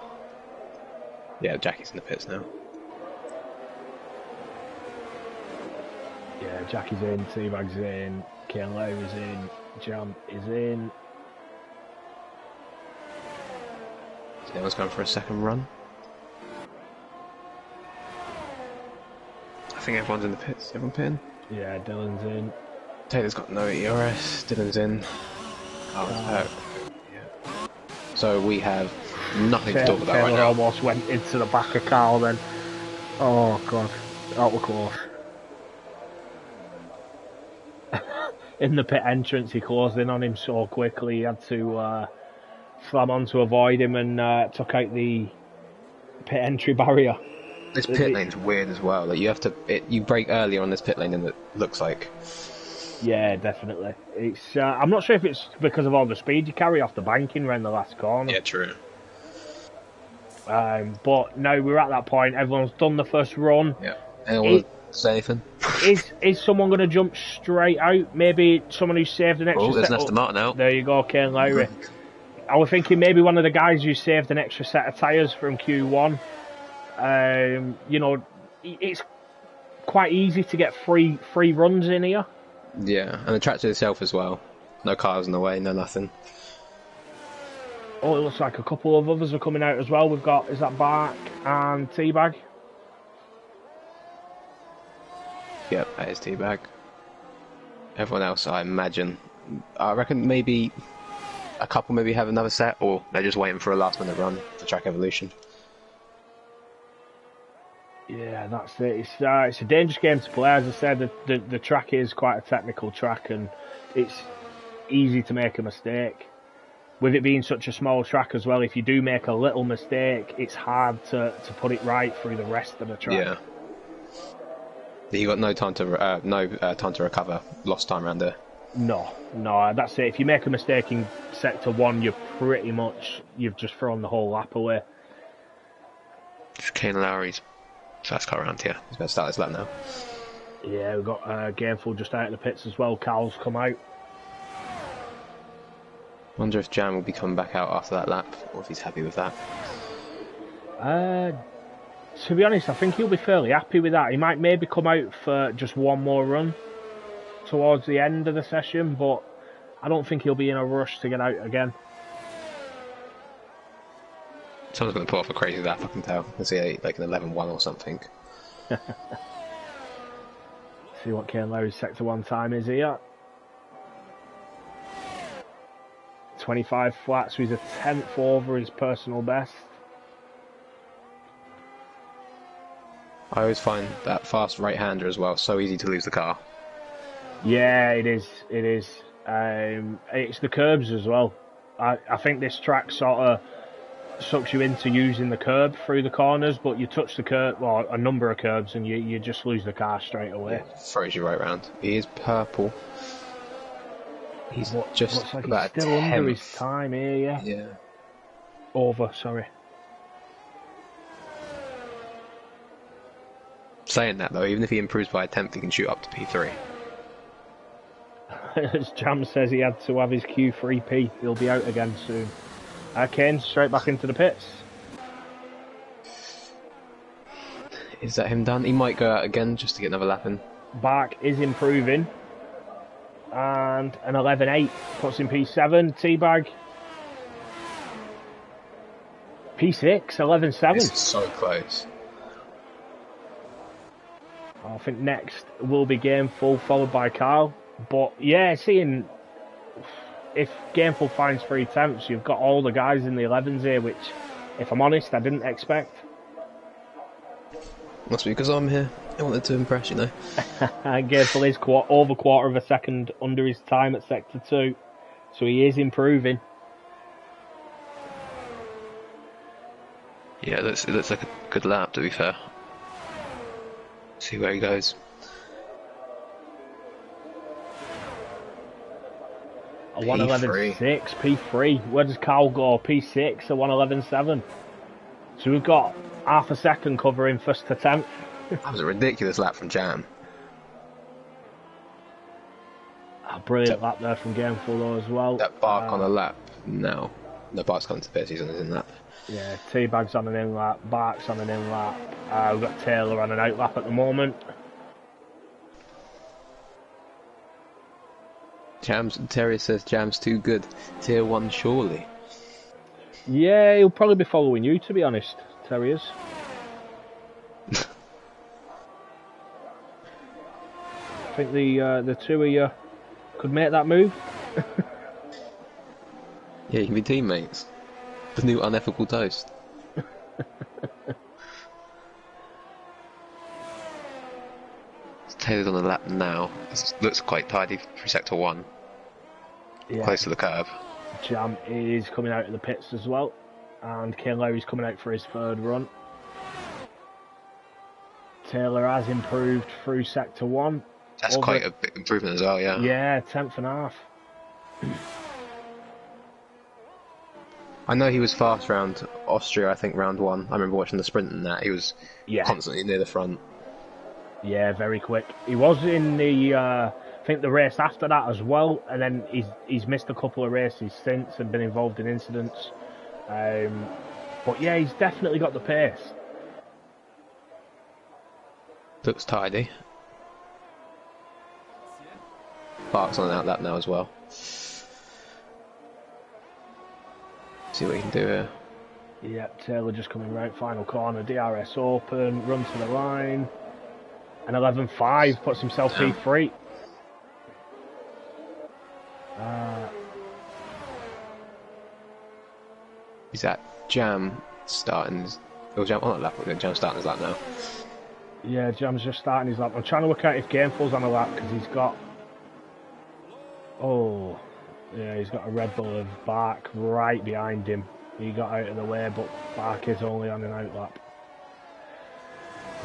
Yeah, Jackie's in the pits now. Yeah, Jackie's in, Teabag's in, Kane Lowry's in, Jam is in. So anyone's going for a second run. I think everyone's in the pits. Everyone pitting? Yeah, Dylan's in. Taylor's got no ERS. Dylan's in. Yeah. So we have nothing to talk about Taylor right now. Almost went into the back of Carl then. Oh god, that was close. in the pit entrance. He closed in on him so quickly. He had to slam on to avoid him and took out the pit entry barrier. This pit lane's weird as well. Like you brake earlier on this pit lane than it looks like. Yeah, definitely. It's I'm not sure if it's because of all the speed you carry off the banking around the last corner. Yeah, true. But now we're at that point. Everyone's done the first run. Yeah. Anyone say anything? Is someone going to jump straight out? Maybe someone who saved an extra set. Oh, there's set. Aston Martin out. There you go, Kane Lowry. I was thinking maybe one of the guys who saved an extra set of tyres from Q1. You know, it's quite easy to get free runs in here. Yeah, and the track itself as well. No cars in the way, no nothing. Oh, it looks like a couple of others are coming out as well. We've got, is that Bark and Teabag? Yep, that is Teabag. Everyone else, I imagine. I reckon maybe a couple maybe have another set, or they're just waiting for a last minute run for track evolution. Yeah, that's it. It's a dangerous game to play. As I said, the track is quite a technical track, and it's easy to make a mistake. With it being such a small track as well, if you do make a little mistake, it's hard to put it right through the rest of the track. Yeah. You got no time to time to recover lost time around there. No, that's it. If you make a mistake in sector 1, you've just thrown the whole lap away. It's Kane Lowry's first car around here. He's better start his lap now. Yeah, we've got Gameful just out of the pits as well. Carl's come out. Wonder if Jam will be coming back out after that lap, or if he's happy with that. To be honest, I think he'll be fairly happy with that. He might maybe come out for just one more run towards the end of the session, but I don't think he'll be in a rush to get out again. Someone's going to pull off a crazy lap, I can tell. I see like an 11-1 or something. See what Kane Lowry's sector 1 time is here. 25 flat, so he's a 10th over his personal best. I always find that fast right-hander as well so easy to lose the car. Yeah, it is. It's the curbs as well. I think this track sort of sucks you into using the curb through the corners, but you touch the curb, well, a number of curbs, and you just lose the car straight away. Yeah, throws you right round. He is purple. He's just looks like about he's still under 10th. his time here, yeah. Yeah. Over, sorry. Saying that though, even if he improves by a 10th, he can shoot up to P3. As Jam says, he had to have his Q3P. He'll be out again soon. Kane straight back into the pits. Is that him done? He might go out again just to get another lap in. Bark is improving. And an 11.8 puts in P7. Teabag. P6, 11.7. This is so close. I think next will be Gameful, followed by Carl. But yeah, seeing if Gameful finds 3 tenths, you've got all the guys in the 11s here, which, if I'm honest, I didn't expect. Must be because I'm here. I wanted to impress, you know. Gameful is over quarter of a second under his time at sector 2, so he is improving. Yeah, it looks like a good lap, to be fair. See where he goes. A 111.6, P3. Where does Carl go? P6, a 111.7. So we've got half a second covering first to 10th. That was a ridiculous lap from Jam. Brilliant lap there from Gameful though as well. That Bark on a lap? No. No, Bark's coming to pits, he's on his in lap. Yeah, Teabag's on an in lap, Bark's on an in lap. We've got Taylor on an out lap at the moment. Terry says Jam's too good. Tier 1 surely. Yeah, he'll probably be following you, to be honest, Terry is. I think the two of you could make that move. Yeah, you can be teammates. The new unethical toast. Taylor's on the lap now. This looks quite tidy for sector 1. Yeah. Close to the curb. Jam is coming out of the pits as well. And Kane Lowry's coming out for his third run. Taylor has improved through sector 1. That's quite a big improvement as well, yeah. Yeah, 10th and a half. I know he was fast round Austria, I think round 1. I remember watching the sprint and that. He was constantly near the front. Yeah, very quick. He was in the, I think the race after that as well, and then he's missed a couple of races since and been involved in incidents. But yeah, he's definitely got the pace. Looks tidy. Park's on an outlap now as well. See what he can do here. Yep, Taylor just coming right, final corner, DRS open, run to the line. And 11.5 puts himself P3. Is that Jam starting? Oh, Jam on a lap. Jam starting his lap now. Yeah, Jam's just starting his lap. I'm trying to work out if Gameful's on a lap because he's got. Oh, yeah, he's got a Red Bull of Bark right behind him. He got out of the way, but Bark is only on an outlap.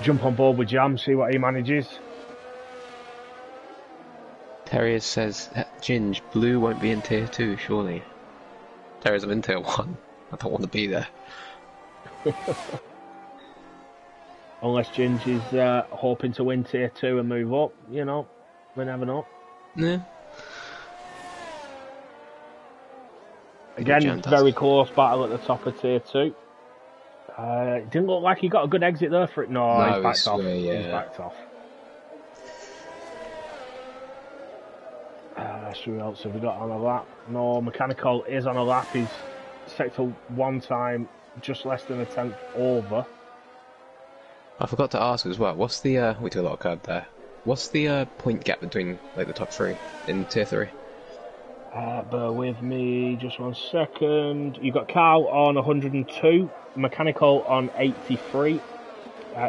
Jump on board with Jam, see what he manages. Terriers says, Ginge, Blue won't be in tier 2, surely. Terriers, I'm in tier 1. I don't want to be there. Unless Ginge is hoping to win tier 2 and move up, you know. We never know. Yeah. Again, very close battle at the top of tier 2. It didn't look like he got a good exit there for it. No, he's backed off. Yeah. He's backed off. So who else have we got on a lap? No, Mechanical is on a lap. He's sector 1 time, just less than a 10th over. I forgot to ask as well, what's the, we took a lot of curb there. What's the point gap between like the top 3 in tier 3? Bear with me just 1 second. You've got Carl on 102, Mechanical on 83,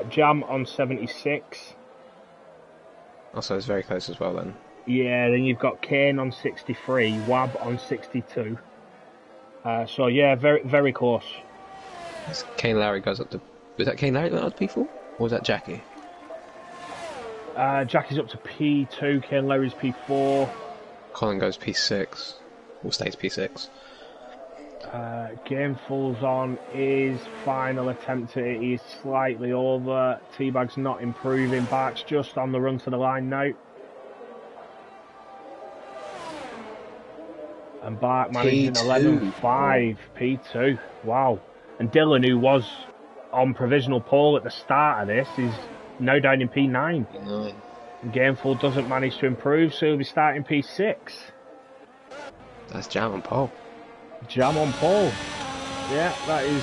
Jam on 76. Also, it's very close as well then. Yeah, then you've got Kane on 63, Wab on 62. So yeah, very very close. Kane Lowry goes up to... Was that Kane Lowry that went up to P4? Or was that Jackie? Jackie's up to P2, Kane Lowry's P4. Colin goes P6. Or stays P6. Gameful's on his final attempt at it. He's slightly over. Teabag's not improving. Bark's just on the run to the line now. And Bark managing 11.5, P2. Wow. And Dylan, who was on provisional pole at the start of this, is now down in P9. P9. And Gameful doesn't manage to improve, so he'll be starting P6. That's Jam on pole. Jam on pole. Yeah, that is...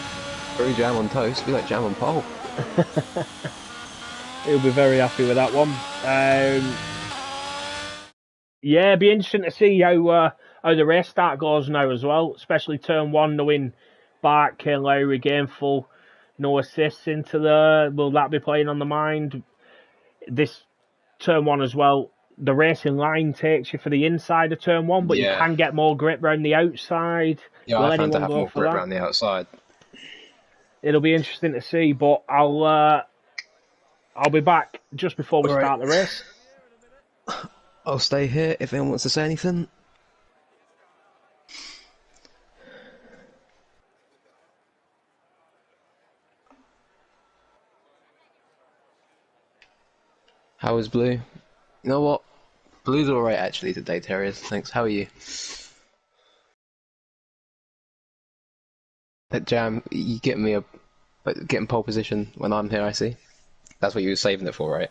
Very Jam on toast. We like Jam on pole. He'll be very happy with that one. Yeah, it'd be interesting to see how the race start goes now as well, especially turn 1, knowing Bark, Kane Lowry, Gameful, no assists into there. Will that be playing on the mind? This turn 1 as well, the racing line takes you for the inside of turn 1, but you can get more grip around the outside. Yeah, Will I found to anyone have go more for grip that? around the outside. It'll be interesting to see, but I'll be back just before we start the race. I'll stay here if anyone wants to say anything. How was Blue? You know what? Blue's alright actually today, Terriers. Thanks. How are you? That Jam, you get me getting pole position when I'm here, I see. That's what you were saving it for, right?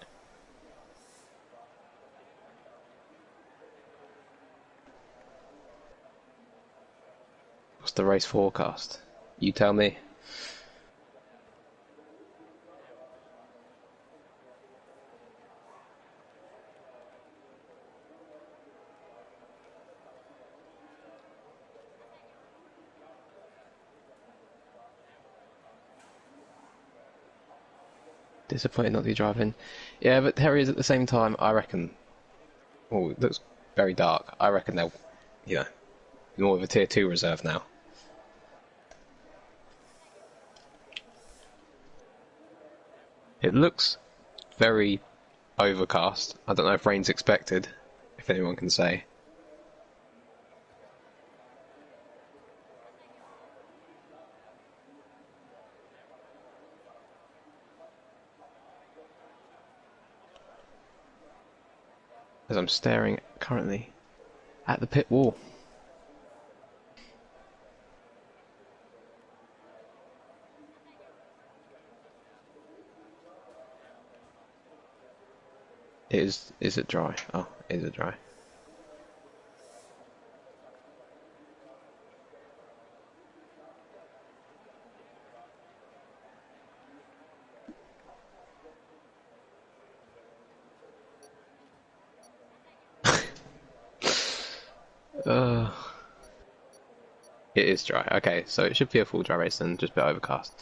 What's the race forecast? You tell me. Disappointed not to be driving. Yeah, but there is at the same time, I reckon. Well, it looks very dark. I reckon they'll, you know, more of a tier 2 reserve now. It looks very overcast. I don't know if rain's expected, if anyone can say. As I'm staring currently at the pit wall. Is it dry? Oh, is it dry? It is dry. Okay, so it should be a full dry race then, just a bit overcast.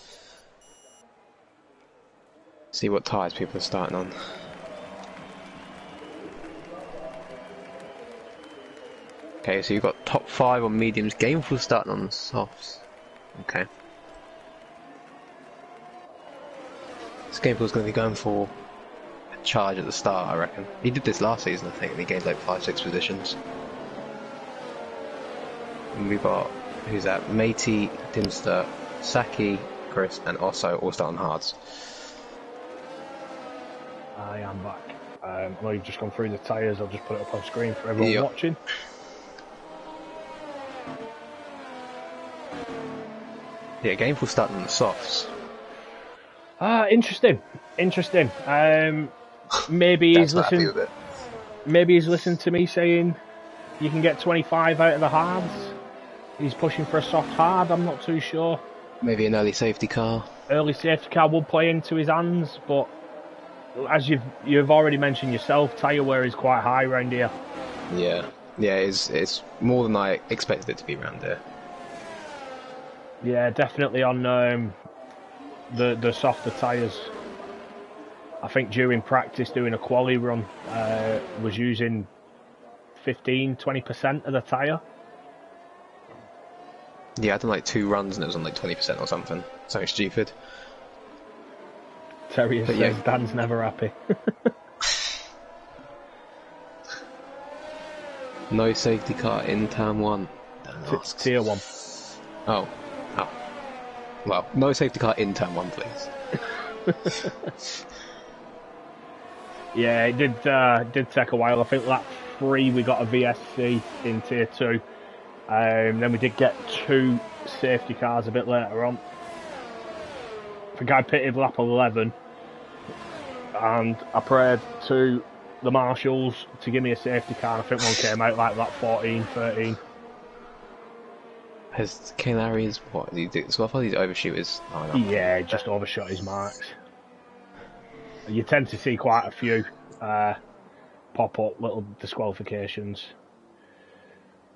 See what tyres people are starting on. Okay, so you've got top 5 on mediums. Gameful starting on the softs. Okay. This Gameful's going to be going for a charge at the start, I reckon. He did this last season, I think, and he gained like 5-6 positions. And we've got, who's that? Matey, Dimster, Saki, Chris, and Osso all start on hards. I am back. I know you've just gone through the tyres. I'll just put it up on screen for everyone watching. Yeah, Gameful starting on the softs. Interesting. Maybe he's listened. Maybe he's listened to me saying you can get 25 out of the hards. He's pushing for a soft hard. I'm not too sure. Maybe an early safety car. Early safety car would play into his hands, but as you've already mentioned yourself, tyre wear is quite high around here. Yeah, it's more than I expected it to be around here. Yeah, definitely on the softer tyres. I think during practice doing a quali run was using 15-20% of the tyre. Yeah, I done like 2 runs and it was on like 20% or something. Something stupid. Terry says Dan's never happy. No safety car in Turn 1. It's Tier 1. Oh. Well, no safety car in Turn 1, please. Yeah, it did take a while. I think lap 3 we got a VSC in Tier 2. Then we did get 2 safety cars a bit later on. I think I pitted lap 11 and I prayed to the marshals to give me a safety car. I think one came out like lap 14, 13. Has Kalari's what? So I thought he's overshooters. Oh, no. Yeah, just overshot his marks. You tend to see quite a few pop up little disqualifications.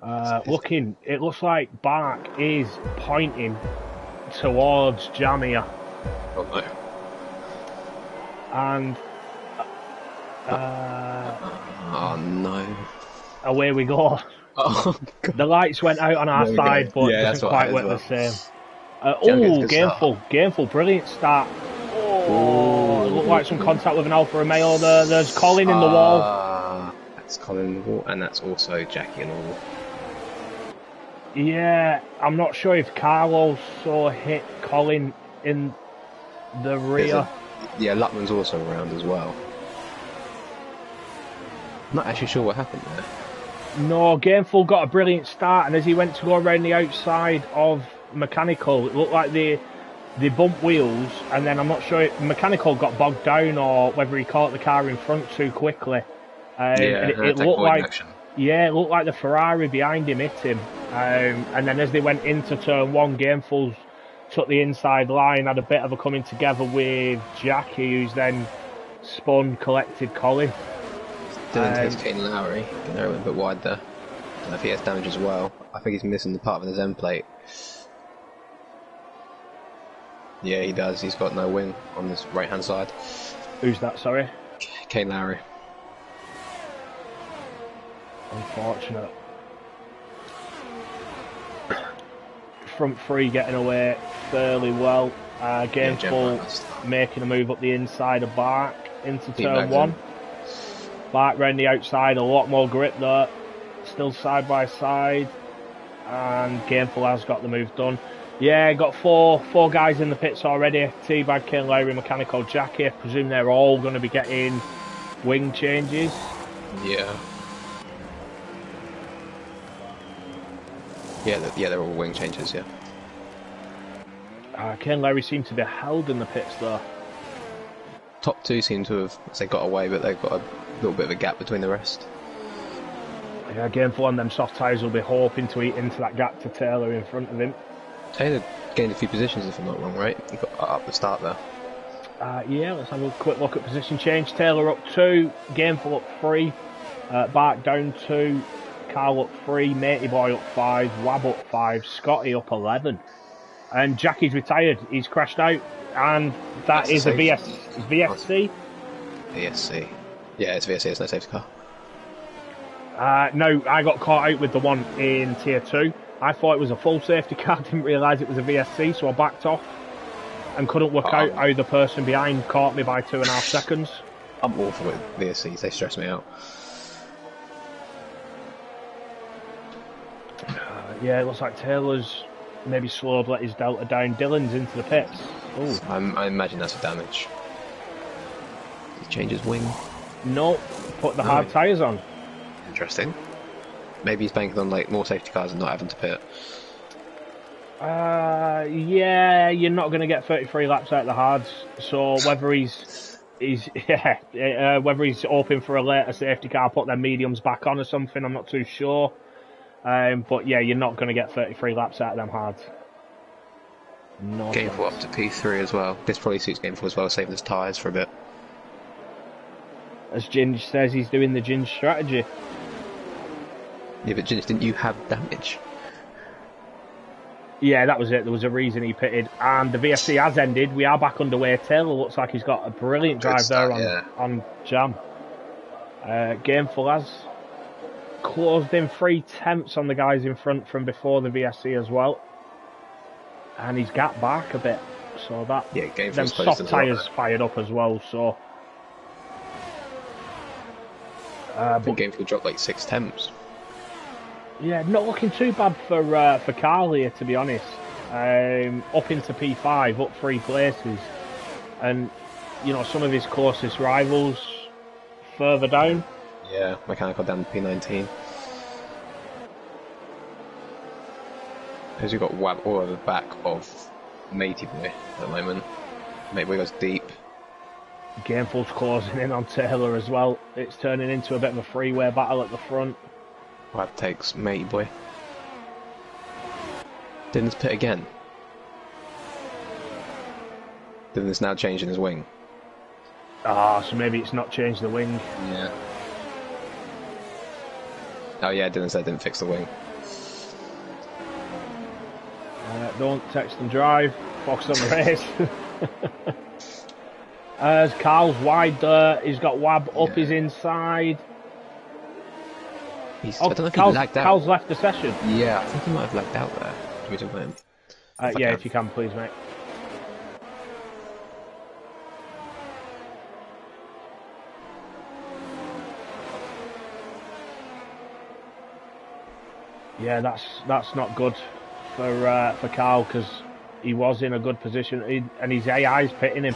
It looks like Bark is pointing towards Jam here. Oh no. And oh no. Away we go. Oh god. The lights went out on our side, but it doesn't quite work the same. Gameful, brilliant start. Oh, it looked like some contact with an Alfa Romeo there. There's Colin in the wall. That's Colin in the wall, and that's also Jackie in the wall. Yeah, I'm not sure if Carlos saw hit Colin in the rear. Yeah, Lutman's also around as well. I'm not actually sure what happened there. No, Gameful got a brilliant start, and as he went to go around the outside of Mechanical, it looked like they bumped wheels, and then I'm not sure if Mechanical got bogged down or whether he caught the car in front too quickly. It looked like action. Yeah, it looked like the Ferrari behind him hit him. And then as they went into turn 1, Gameful took the inside line, had a bit of a coming together with Jackie, who's then spun, collected Colin. Dylan takes Kane Lowry, getting there a little bit wide there. I don't know if he has damage as well. I think he's missing the part of his end plate. Yeah, he does. He's got no wing on this right-hand side. Who's that, sorry? Kane Lowry. Unfortunate. Front three getting away fairly well. Gameful making a move up the inside of Bark into turn one. Bark round the outside, a lot more grip there. Still side by side. And Gameful has got the move done. Yeah, got four guys in the pits already. T-Bag, Kane Lowry, Mechanical Jackie. I presume they're all going to be getting wing changes. Yeah. Yeah, they're all wing changes, yeah. Kane Lowry seemed to be held in the pits though. Top two seem to have, they got away, but they've got a little bit of a gap between the rest. Yeah, Gameful on them soft tyres will be hoping to eat into that gap to Taylor in front of him. Taylor gained a few positions if I'm not wrong, right? He got up the start there. Yeah, let's have a quick look at position change. Taylor up 2, Gameful up 3, Bark down 2, Carl up 3, Matey Boy up 5, Wab up 5, Scotty up 11. And Jackie's retired, he's crashed out, and that's a VSC? VSC. Yeah, it's VSC, it's no safety car. No, I got caught out with the one in Tier 2. I thought it was a full safety car, didn't realise it was a VSC, so I backed off and couldn't work out how the person behind caught me by 2.5 seconds. I'm awful with VSCs, they stress me out. Yeah, it looks like Taylor's maybe slowed, let his Delta down. Dylan's into the pits. Ooh. I imagine that's a damage. He changes wing. No, put the hard tyres on. Interesting. Maybe he's banking on like more safety cars and not having to pit. Yeah, you're not going to get 33 laps out of the hards. So whether whether he's hoping for a later safety car, put their mediums back on or something, I'm not too sure. But yeah, you're not going to get 33 laps out of them hards. No Gameful up to P3 as well. This probably suits Gameful as well, saving his tyres for a bit. As Ginge says, he's doing the Ginge strategy. Yeah, but Ginge, didn't you have damage? Yeah, that was it. There was a reason he pitted. And the VSC has ended. We are back underway. Taylor looks like he's got a brilliant drive on Jam. Gameful has closed in 3 tenths on the guys in front from before the VSC as well. And he's gapped back a bit. So that them soft tyres fired up as well. So I think Gameful dropped like 6 tenths. Yeah, not looking too bad for Carl here, to be honest. Up into P5, up 3 places, and you know some of his closest rivals further down. Yeah, Mechanical down to P19. Because you've got Wab all over the back of Matey Boy at the moment. Matey Boy goes deep. Gameful's closing in on Taylor as well. It's turning into a bit of a freeway battle at the front. Wab takes Matey Boy. Dylan's pit again. Dylan's now changing his wing. So maybe it's not changed the wing. Yeah. Oh yeah, Dylan said didn't fix the wing. Don't text and drive. Focus on the race. As Carl's wide there, he's got Wab up his inside. I don't know if he lagged out. Carl's left the session. Yeah, I think he might have lagged out there. Can we talk about him? If you can, please, mate. Yeah, that's not good for Carl because he was in a good position and his AI's pitting him.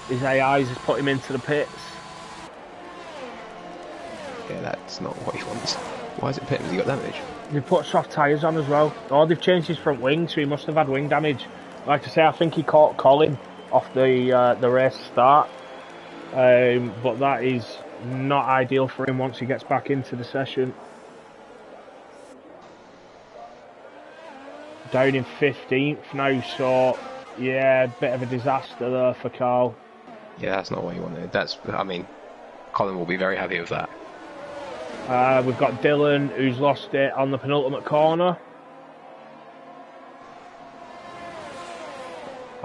His AI's has put him into the pits. Yeah, that's not what he wants. Why is it pitting? Has he got damage? They've put soft tyres on as well. Oh, they've changed his front wing, so he must have had wing damage. Like I say, I think he caught Colin off the race start. But that is not ideal for him once he gets back into the session. Down in 15th now, so yeah, bit of a disaster there for Carl. Yeah, that's not what he wanted. Colin will be very happy with that. We've got Dylan, who's lost it on the penultimate corner.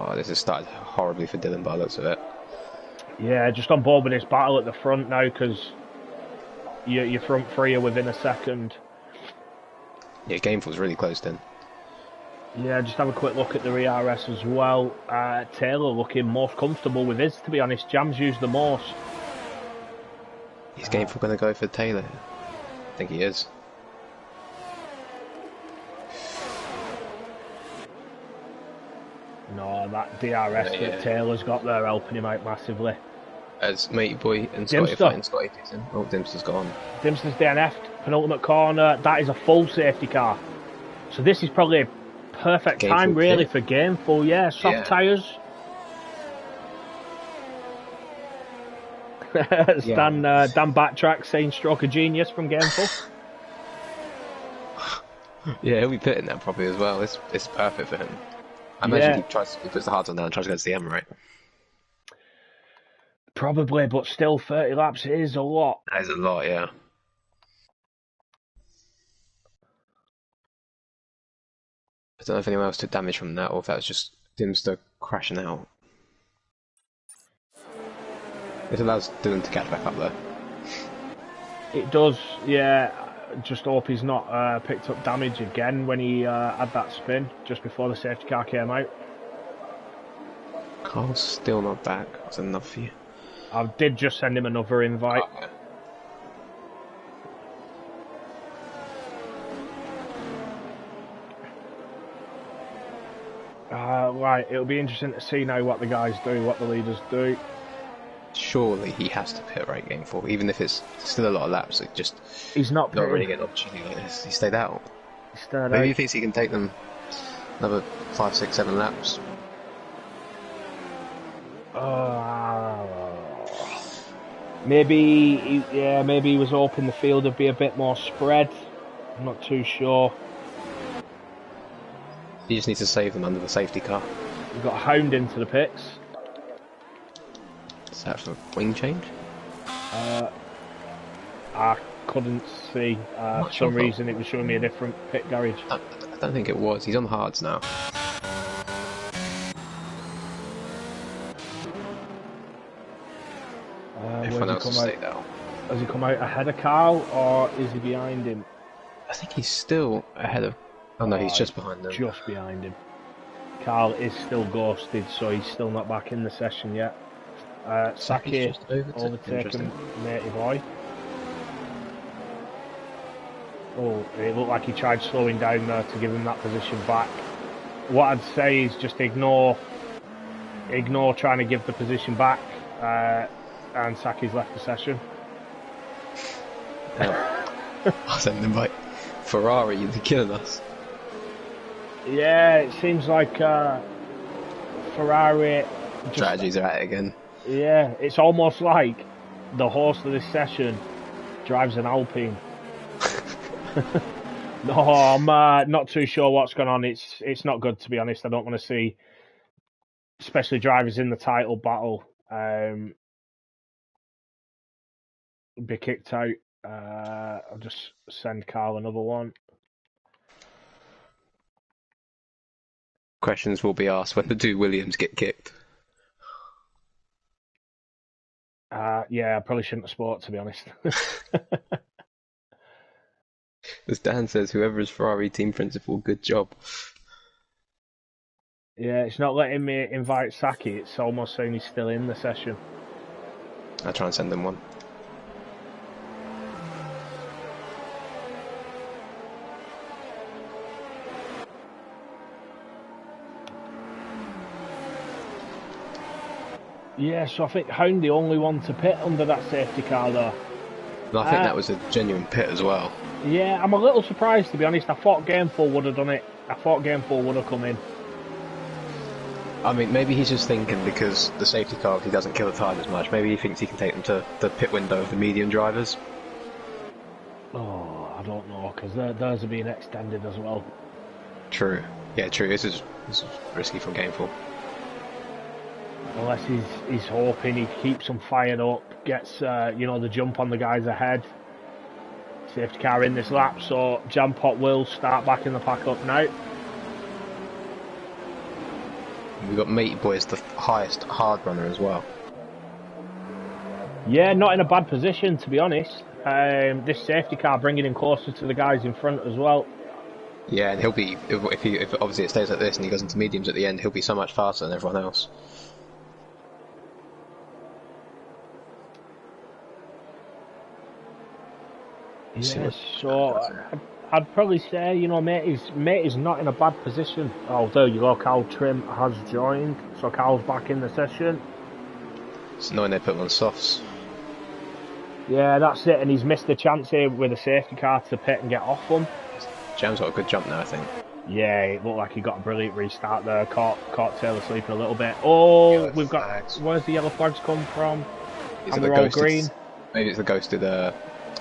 Oh, this has started horribly for Dylan by the looks of it. Yeah, just on board with this battle at the front now, because your front three are within a second. Yeah, Gameful's really closed in. Yeah, just have a quick look at the ERS as well. Taylor looking most comfortable with his, to be honest. Jam's used the most. Is Gameful going to go for Taylor? I think he is. No, that DRS that Taylor's got there helping him out massively. As Matey Boy and Scotty fighting Scotty Dixon. Oh, Dimster's gone. Dimster's DNF'd, penultimate corner. That is a full safety car. So this is probably a perfect time, really, for Gameful. Yeah, soft tyres. Dan backtrack saying stroke of genius from Gameful. Yeah, he'll be pitting that probably as well. It's perfect for him. I imagine he puts the hards on now and tries to go to the M, right? Probably, but still 30 laps is a lot. That is a lot, yeah. I don't know if anyone else took damage from that or if that was just Dimster crashing out. It allows Dylan to catch back up there. It does, yeah. Just hope he's not picked up damage again when he had that spin just before the safety car came out. Carl's still not back. That's enough for you. I did just send him another invite. Oh, yeah. Right, it'll be interesting to see now what the guys do, what the leaders do. Surely he has to pit right Gameful, even if it's still a lot of laps. He's not really getting an opportunity like this. He stayed out. Maybe out. He thinks he can take them another 5, 6, 7 laps. Maybe he was hoping the field would be a bit more spread. I'm not too sure. He just needs to save them under the safety car. We've got Hound into the pits. Is that for wing change? I couldn't see. For some reason it was showing me a different pit garage. I don't think it was. He's on hards now. Everyone else has stayed out. Has he come out ahead of Carl or is he behind him? I think he's still ahead of... Oh no, he's just behind them. Just behind him. Carl is still ghosted, so he's still not back in the session yet. Saki overtaken Matey Boy. Oh, it looked like he tried slowing down there to give him that position back. What I'd say is just ignore trying to give the position back, and Saki's left the session. I'll send an invite. Ferrari, you're killing us. Yeah, it seems like Ferrari... strategies are at it again. Yeah, it's almost like the host of this session drives an Alpine. No, I'm not too sure what's going on. It's not good, to be honest. I don't want to see, especially drivers in the title battle, be kicked out. I'll just send Carl another one. Questions will be asked when the two Williams get kicked. Yeah, I probably shouldn't have spoke, to be honest. As Dan says, whoever is Ferrari team principal, good job. Yeah, it's not letting me invite Saki. It's almost saying he's still in the session. I'll try and send them one. Yeah, so I think Hound the only one to pit under that safety car though. No, I think that was a genuine pit as well. Yeah, I'm a little surprised, to be honest. I thought Gameful would have done it. I thought Gameful would have come in. I mean, maybe he's just thinking because the safety car, if he doesn't kill the tyre as much, maybe he thinks he can take them to the pit window of the medium drivers. Oh, I don't know, because theirs are being extended as well. True. Yeah, true. This is risky from Gameful. Unless he's hoping he keeps them fired up, gets the jump on the guys ahead. Safety car in this lap, so Jampot will start back in the pack up now. We've got Matey Boys, the highest hard runner as well. Yeah, not in a bad position, to be honest. This safety car bringing him closer to the guys in front as well. Yeah, and he'll be, if obviously it stays like this and he goes into mediums at the end, he'll be so much faster than everyone else. Yeah, so I'd probably say, you know, mate is not in a bad position. Although your local Carl Trim has joined, so Carl's back in the session. It's annoying they put him on softs. Yeah, that's it, and he's missed a chance here with a safety car to pit and get off him. Jam's got a good jump now, I think. Yeah, it looked like he got a brilliant restart there. Caught Taylor sleeping a little bit. Oh, we've got flags. Where's the yellow flags come from? And they're all green. Maybe it's the ghosted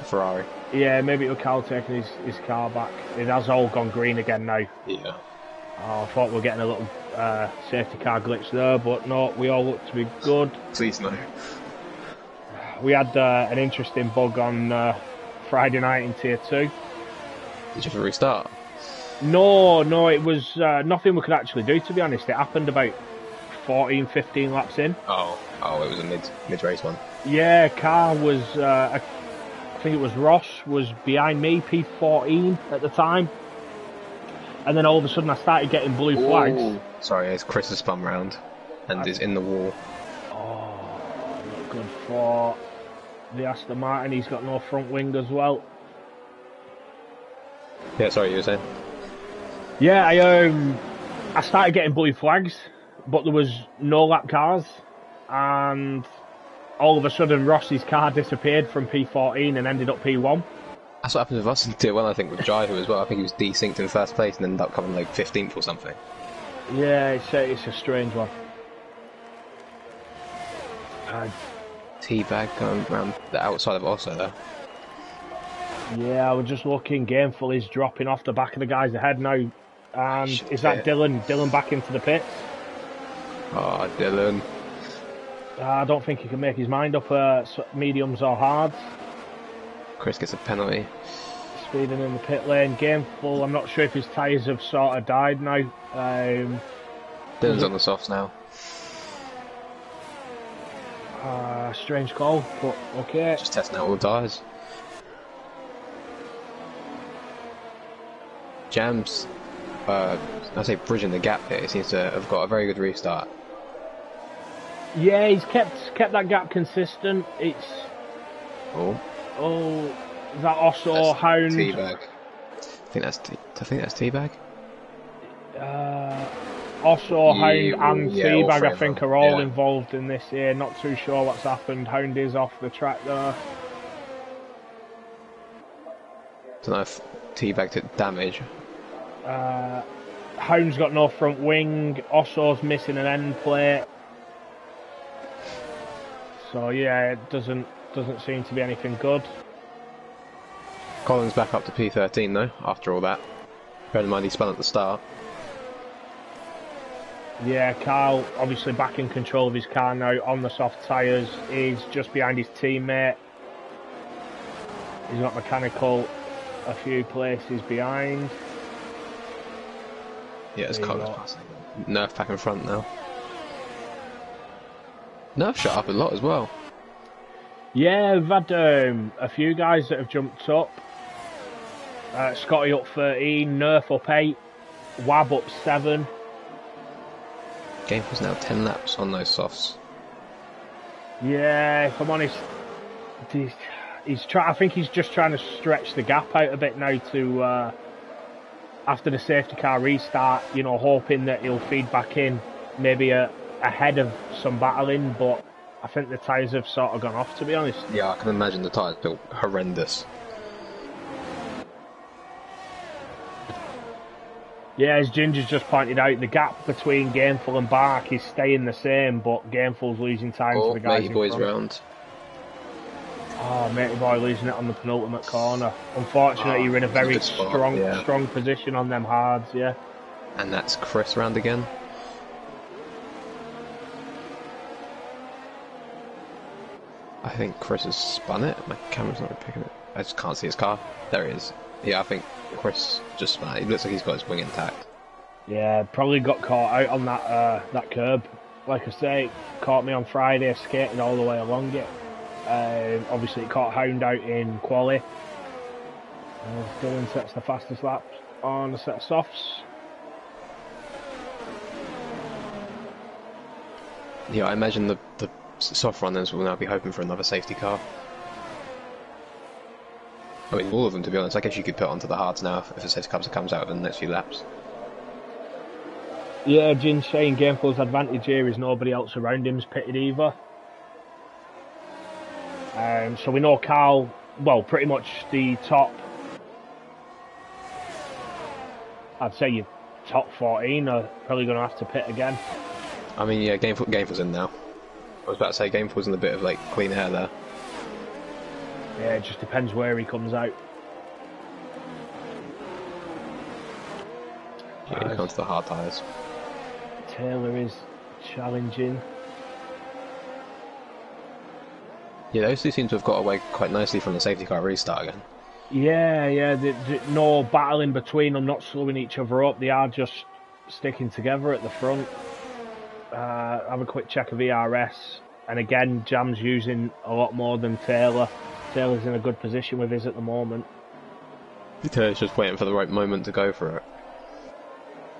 Ferrari. Yeah, maybe it was Carl taking his car back. It has all gone green again now. Yeah. Oh, I thought we were getting a little safety car glitch there, but no, we all look to be good. Please no. We had an interesting bug on Friday night in Tier 2. Did you have to restart? No, it was nothing we could actually do, to be honest. It happened about 14, 15 laps in. Oh, it was a mid-race one. Yeah, car was, I think it was Ross, was behind me, P14 at the time. And then all of a sudden I started getting blue flags. Sorry, it's Chris has spun round and is in the wall. Oh, not good for the Aston Martin. He's got no front wing as well. Yeah, sorry, you were saying? Yeah, I started getting blue flags, but there was no lap cars, and all of a sudden Ross's car disappeared from P14 and ended up P1. That's what happened with us in Tier 1, I think, with Driver as well. I think he was desynced in first place and ended up coming like 15th or something. Yeah, it's a strange one. Teabag going around the outside of Osso there. Yeah, I was just looking. Gameful is dropping off the back of the guys ahead now. And is that Dylan? Dylan back into the pits? Oh, Dylan. I don't think he can make his mind up mediums or hards. Chris gets a penalty. Speeding in the pit lane. Gameful, I'm not sure if his tyres have sort of died now. Dylan's on the softs now. Strange call, but okay. Just testing out all the tyres. Jam's, I say bridging the gap here. He seems to have got a very good restart. Yeah, he's kept that gap consistent. It's is that Osso, Hound? Teabag. I think that's Teabag. Osso, Hound, and Teabag, I think, are all yeah. involved in this here. Not too sure what's happened. Hound is off the track there. Don't know if Teabag took damage. Hound's got no front wing. Osso's missing an end plate. So yeah, it doesn't seem to be anything good. Colin's back up to P13 though, after all that. Bear in mind he spun at the start. Yeah, Carl obviously back in control of his car now on the soft tyres. He's just behind his teammate. He's got mechanical a few places behind. Yeah, it's Colin's passing. Nerf back in front now. Nerf shot up a lot as well. Yeah, we've had a few guys that have jumped up. Scotty up 13, Nerf up 8, Wab up 7. Game was now 10 laps on those softs. Yeah, if I'm honest, I think he's just trying to stretch the gap out a bit now to after the safety car restart. You know, hoping that he'll feed back in, maybe ahead of some battling. But I think the tyres have sort of gone off, to be honest. Yeah, I can imagine the tyres feel horrendous. Yeah, as Ginger's just pointed out, the gap between Gameful and Bark is staying the same, but Gameful's losing time to the guys in boys front. round. Oh, Matey Boy losing it on the penultimate corner. Unfortunately, you're in a very strong position on them hards, yeah. And that's Chris round again. I think Chris has spun it. My camera's not picking it. I just can't see his car. There he is. Yeah, I think Chris just spun it. It looks like he's got his wing intact. Yeah, probably got caught out on that curb. Like I say, caught me on Friday skating all the way along it. Obviously, it caught Hound out in quali. Dylan sets the fastest lap on a set of softs. Yeah, I imagine the soft runners will now be hoping for another safety car. I mean, all of them, to be honest. I guess you could put onto the hards now if a safety car comes out in the next few laps. Yeah, Jin saying Gameful's advantage here is nobody else around him's pitted either. So we know Carl, well, pretty much the top, I'd say your top 14 are probably going to have to pit again. I mean, yeah, Gameful's in now. I was about to say Gameful's in a bit of like clean air there. Yeah, it just depends where he comes out. Yeah, he comes to the hard tyres. Taylor is challenging. Yeah, those two seem to have got away quite nicely from the safety car restart again. Yeah, no battling between them, not slowing each other up. They are just sticking together at the front. Have a quick check of ERS. And again, Jam's using a lot more than Taylor. Taylor's in a good position with his at the moment. Taylor's just waiting for the right moment to go for it.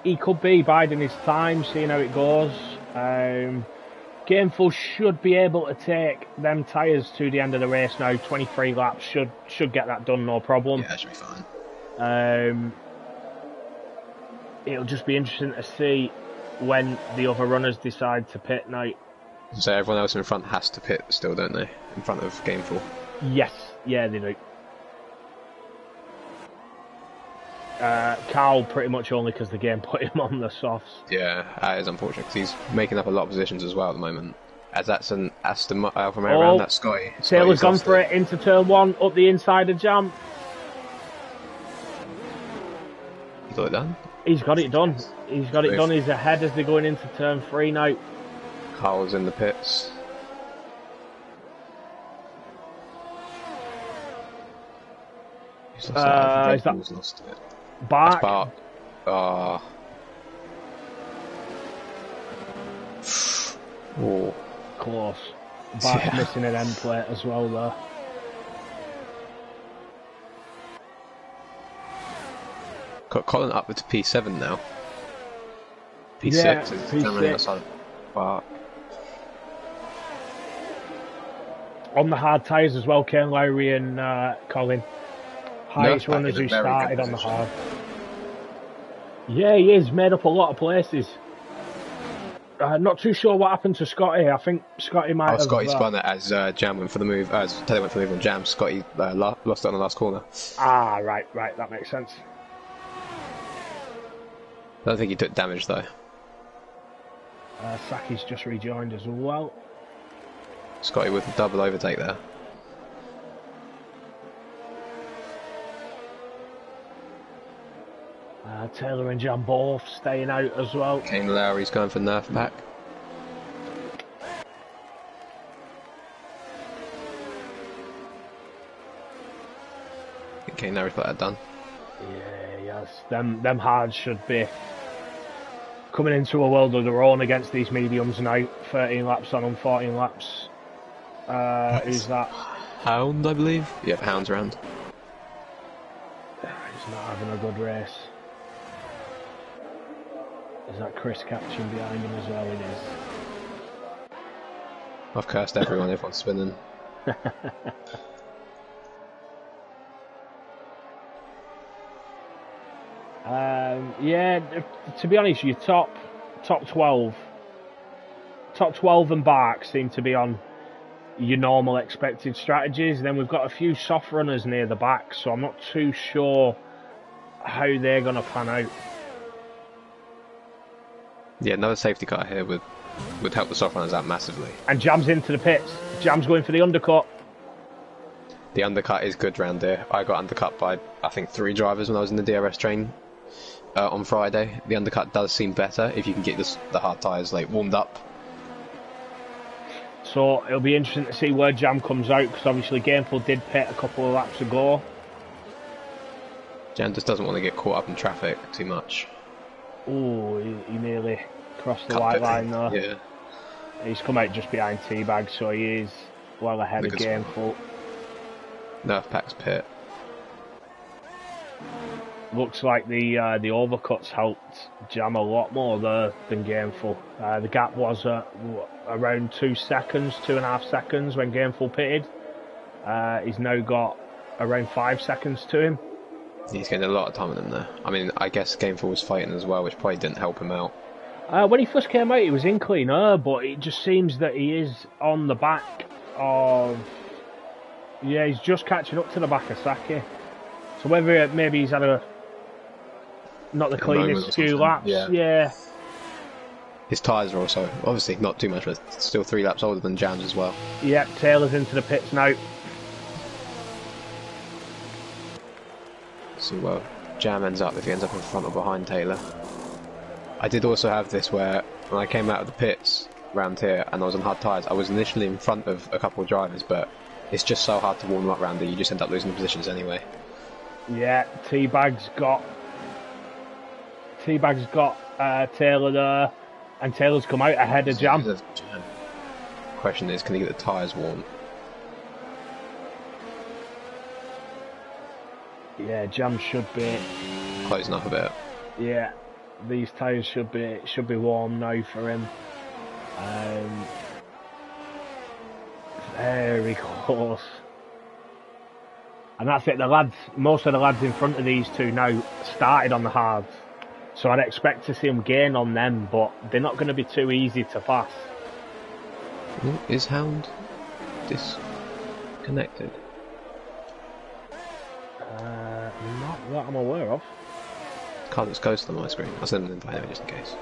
He could be biding his time, seeing how it goes. Gameful should be able to take them tyres to the end of the race now. 23 laps should get that done, no problem. Yeah, that should be fine. It'll just be interesting to see when the other runners decide to pit now. So everyone else in front has to pit still, don't they? In front of Gameful. Yes, yeah, they do. Carl pretty much only because the game put him on the softs. Yeah, that is unfortunate because he's making up a lot of positions as well at the moment. As that's an Aston Alfa Romeo around, that's Scotty. Taylor's gone for it into turn one, up the inside of Jam. You got it done? He's got it done. He's got it done. He's ahead as they're going into turn 3 now. Carl's in the pits. Is that lost it. Bark? Bark. Oh. Close. Bark's missing an end plate as well there. Got Colin up to P7 now. P6 yeah, is P6. generally outside Bark. On the hard tyres as well, Kane Lowry and Colin. Highest runners who started on the hard. Yeah, he is. Made up a lot of places. Not too sure what happened to Scotty. I think Scotty might have... Scotty spun it as Jam went for the move. As Taylor went for the move on Jam, Scotty lost it on the last corner. Ah, right. That makes sense. I don't think he took damage though. Saki's just rejoined as well. Scotty with a double overtake there. Taylor and Jam both staying out as well. Kane Lowry's going for Nerf pack. I think Kane Lowry's got that done. Yeah, yes. Them hards should be coming into a world of their own against these mediums now. 13 laps on them, 14 laps. Who's that? Hound, I believe. Yeah, Hound's around. He's not having a good race. Is that Chris catching behind him as well? It is. I've cursed everyone, everyone's spinning. Yeah, to be honest, your top 12 and Bark seem to be on your normal expected strategies. Then we've got a few soft runners near the back, so I'm not too sure how they're going to pan out. Yeah, another safety car here would help the soft runners out massively. And Jam's into the pits. Jam's going for the undercut. The undercut is good round here. I got undercut by, I think, 3 drivers when I was in the DRS train on Friday. The undercut does seem better if you can get the hard tyres like warmed up. So it'll be interesting to see where Jam comes out, because obviously Gameful did pit a couple of laps ago. Jam just doesn't want to get caught up in traffic too much. Oh, he nearly crossed the Cut white pit line lane. there. Yeah. He's come out just behind Teabag, so he is well ahead of Good spot. Gameful. Nerf Pack's pit. Looks like the overcuts helped Jam a lot more there than Gameful. The gap was around 2 seconds, 2.5 seconds when Gameful pitted. He's now got around 5 seconds to him. He's getting a lot of time with him there. I mean, I guess Gameful was fighting as well, which probably didn't help him out. When he first came out, he was in clean air, but it just seems that he is on the back of... Yeah, he's just catching up to the back of Saki. So whether maybe he's had not the cleanest few laps. Yeah. His tyres are also, obviously not too much, but still 3 laps older than Jam's as well. Yep, Taylor's into the pits now. See where Jam ends up, if he ends up in front or behind Taylor. I did also have this where, when I came out of the pits round here and I was on hard tyres, I was initially in front of a couple of drivers, but it's just so hard to warm them up round that you just end up losing the positions anyway. Yeah, Teabag's got Taylor there, and Taylor's come out ahead of Jam. Question is, can he get the tyres warm? Yeah, Jam should be Closing up a bit. Yeah, these tyres should be warm now for him. Very close. And that's it, most of the lads in front of these two now started on the hards. So I'd expect to see them gain on them, but they're not going to be too easy to pass. Is Hound disconnected? Not that I'm aware of. Can't just ghost on my screen. I'll send an invite just in case.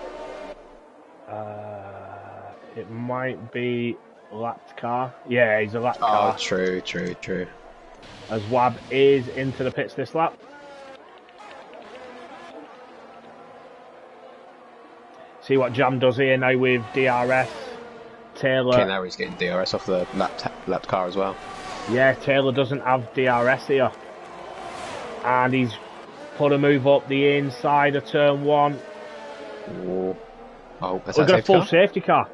It might be lapped car. Yeah, he's a lapped car. Oh, true. As Wab is into the pits this lap. See what Jam does here now with DRS. Taylor. Okay, now he's getting DRS off the lapped car as well. Yeah, Taylor doesn't have DRS here. And he's put a move up the inside of turn 1. Oh, that's We've got a full safety car.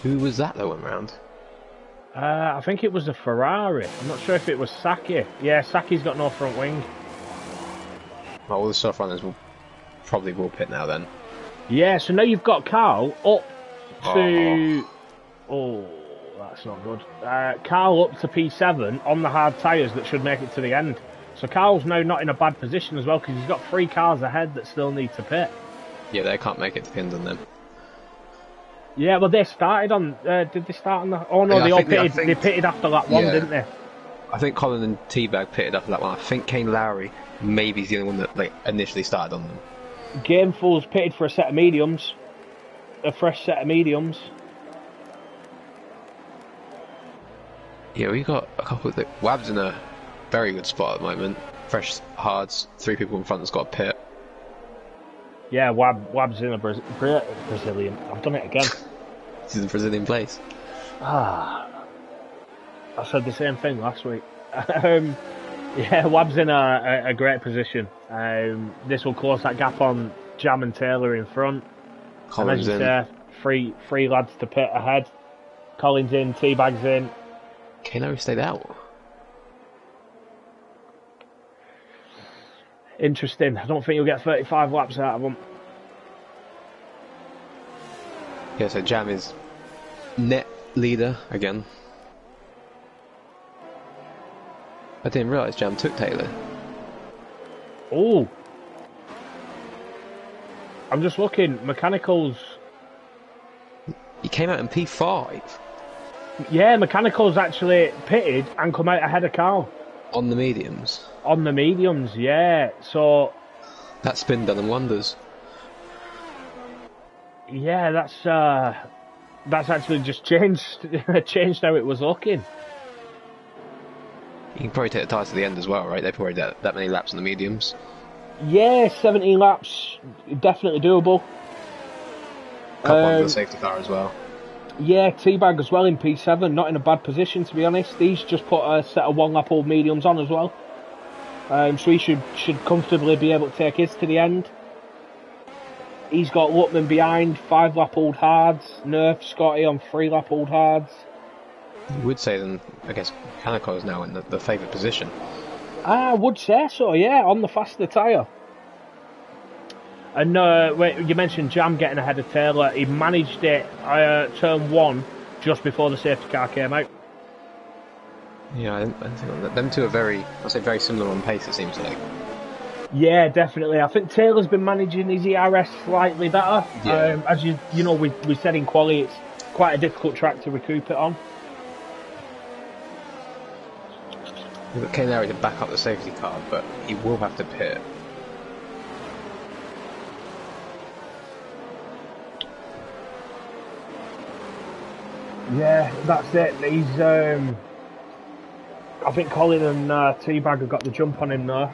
Who was that went round? I think it was a Ferrari. I'm not sure if it was Saki. Yeah, Saki's got no front wing. Well, all the soft runners will pit now then. Yeah, so now you've got Carl up to... Oh, that's not good. Carl up to P7 on the hard tyres that should make it to the end. So Carl's now not in a bad position as well because he's got 3 cars ahead that still need to pit. Yeah, they can't make it to pins on them. Yeah, well, they started on... did they start on the... Oh, no, they pitted after lap 1, didn't they? I think Colin and Teabag pitted after that one. I think Kane Lowry maybe is the only one that initially started on them. Gameful's pitted for a set of mediums. A fresh set of mediums. Yeah, we got a couple of... Wab's in a very good spot at the moment. Fresh hards, 3 people in front that's got a pit. Yeah, Wab's in a Brazilian. I've done it again. This is a Brazilian place. I said the same thing last week. Yeah, Wab's in a great position. This will close that gap on Jam and Taylor in front. Collins and as you say, three lads to pit ahead. Collins in, Teabag's in. Kano stayed out. Interesting. I don't think you'll get 35 laps out of them. Yeah, so Jam is net leader again. I didn't realise Jam took Taylor. Oh. I'm just looking. Mechanicals. He came out in P5. Yeah, Mechanicals actually pitted and come out ahead of Carl. On the mediums. On the mediums, yeah. So that spin done them wonders. Yeah, that's actually just changed how it was looking. You can probably take the tyres to the end as well, right? They've already that many laps on the mediums. Yeah, 17 laps, definitely doable. Couple on the safety car as well. Yeah, Teabag as well in P7, not in a bad position to be honest. He's just put a set of 1 lap old mediums on as well. So he should comfortably be able to take his to the end. He's got Lutman behind, 5 lap old hards. Nerf Scotty on 3 lap old hards. You would say then, I guess, Kaneko is now in the favoured position. I would say so, yeah, on the faster tyre. And you mentioned Jam getting ahead of Taylor. He managed it turn 1 just before the safety car came out. Yeah, I think them two are very similar on pace, it seems like. Yeah, definitely. I think Taylor's been managing his ERS slightly better. Yeah. As you know, we said in quali, it's quite a difficult track to recoup it on. We've got Kane Larry to back up the safety car, but he will have to pit. Yeah, that's it. He's, I think Colin and T-Bag have got the jump on him there.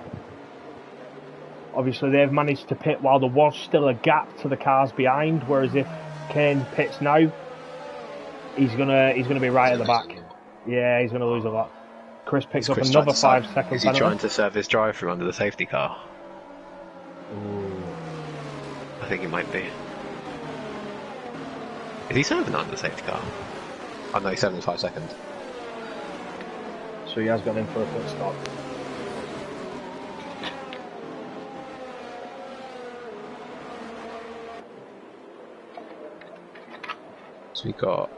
Obviously, they've managed to pit while there was still a gap to the cars behind. Whereas if Kane pits now, he's gonna be right at the back. Yeah, he's gonna lose a lot. Chris picks up another 5 second penalty. Is he trying to serve his drive-through under the safety car? Ooh. I think he might be. Is he serving under the safety car? Oh no, he's serving in 5 seconds. So he has gone in for a pit stop. So we got...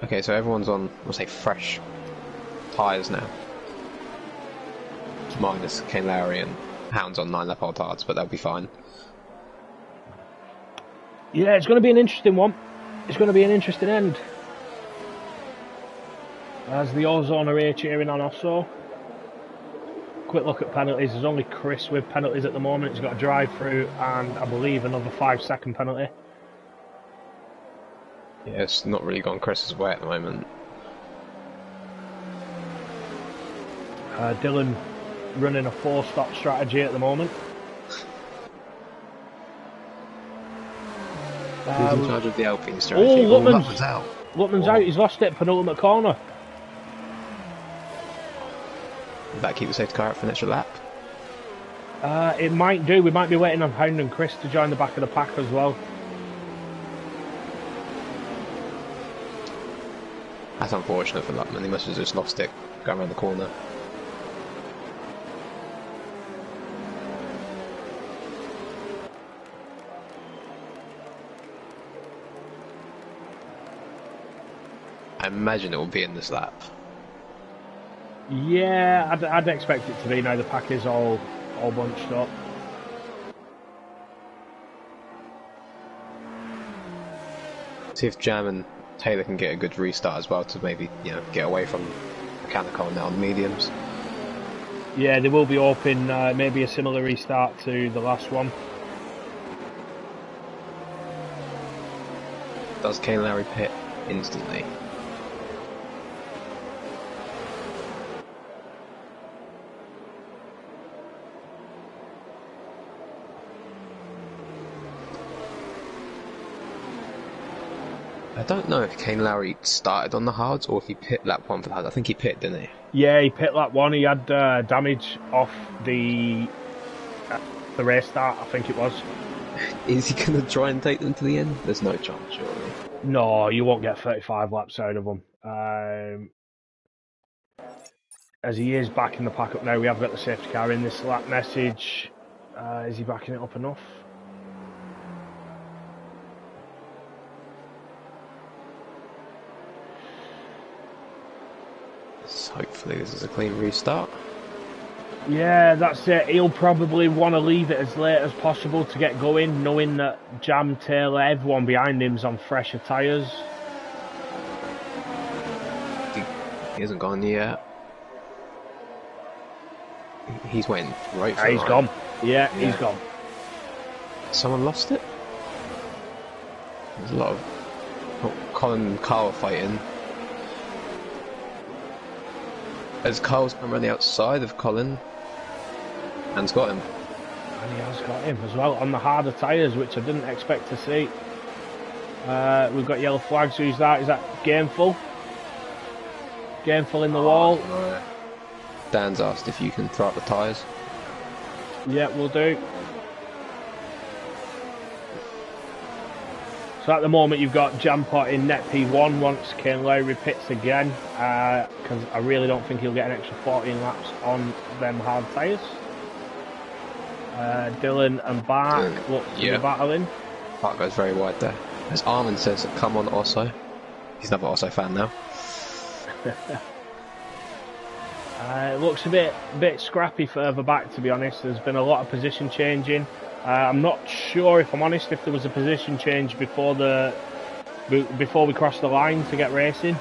Okay, so everyone's on, we'll say, fresh tyres now. Minus Kane Lowry and Hounds on 9 lap old hards, but they'll be fine. Yeah, it's going to be an interesting one. It's going to be an interesting end. As the Ozone are here cheering on also. Quick look at penalties. There's only Chris with penalties at the moment. He's got a drive through and I believe another 5 second penalty. Yeah, it's not really gone Chris's way at the moment. Dylan running a 4-stop strategy at the moment. Who's in charge of the Alpine strategy? Lutman's out. Lutman's out. He's lost it. Penultimate corner. Will that keep the safety car out for an extra lap? It might do. We might be waiting on Hound and Chris to join the back of the pack as well. That's unfortunate for Lutman. He must have just lost it going around the corner. I imagine it will be in this lap. Yeah, I'd expect it to be now. The pack is all bunched up. See if Jam and Taylor can get a good restart as well to maybe, get away from mechanical now on the mediums. Yeah, they will be open, maybe a similar restart to the last one. Does Kane Larry pit instantly? I don't know if Kane Lowry started on the hards or if he pit lap 1 for the hards. I think he pit, didn't he? Yeah, he pit lap 1. He had damage off the race start, I think it was. Is he going to try and take them to the end? There's no chance, surely. No, you won't get 35 laps out of him. As he is backing the pack up now, we have got the safety car in this lap message. Is he backing it up enough? Hopefully this is a clean restart. Yeah, that's it. He'll probably want to leave it as late as possible to get going, knowing that Jam, Taylor, everyone behind him's on fresher tyres. He hasn't gone yet. He's waiting right for He's gone. Yeah, he's gone. Someone lost it? There's a lot of Colin and Carl fighting. As Carl's come around the outside of Colin, and's got him. And he has got him as well on the harder tyres, which I didn't expect to see. We've got yellow flags. Who's that? Is that Gameful? Gameful in the wall. Right. Dan's asked if you can throw up the tyres. Yeah, we'll do. So at the moment you've got Jampot in net P1 once Kane Lowry pits again, because I really don't think he'll get an extra 14 laps on them hard tyres. Dylan and Bart look to be battling. Bart goes very wide there. As Armin says, come on Osso. He's another Osso fan now. It looks a bit scrappy further back, to be honest. There's been a lot of position changing. I'm not sure, if I'm honest, if there was a position change before we crossed the line to get racing.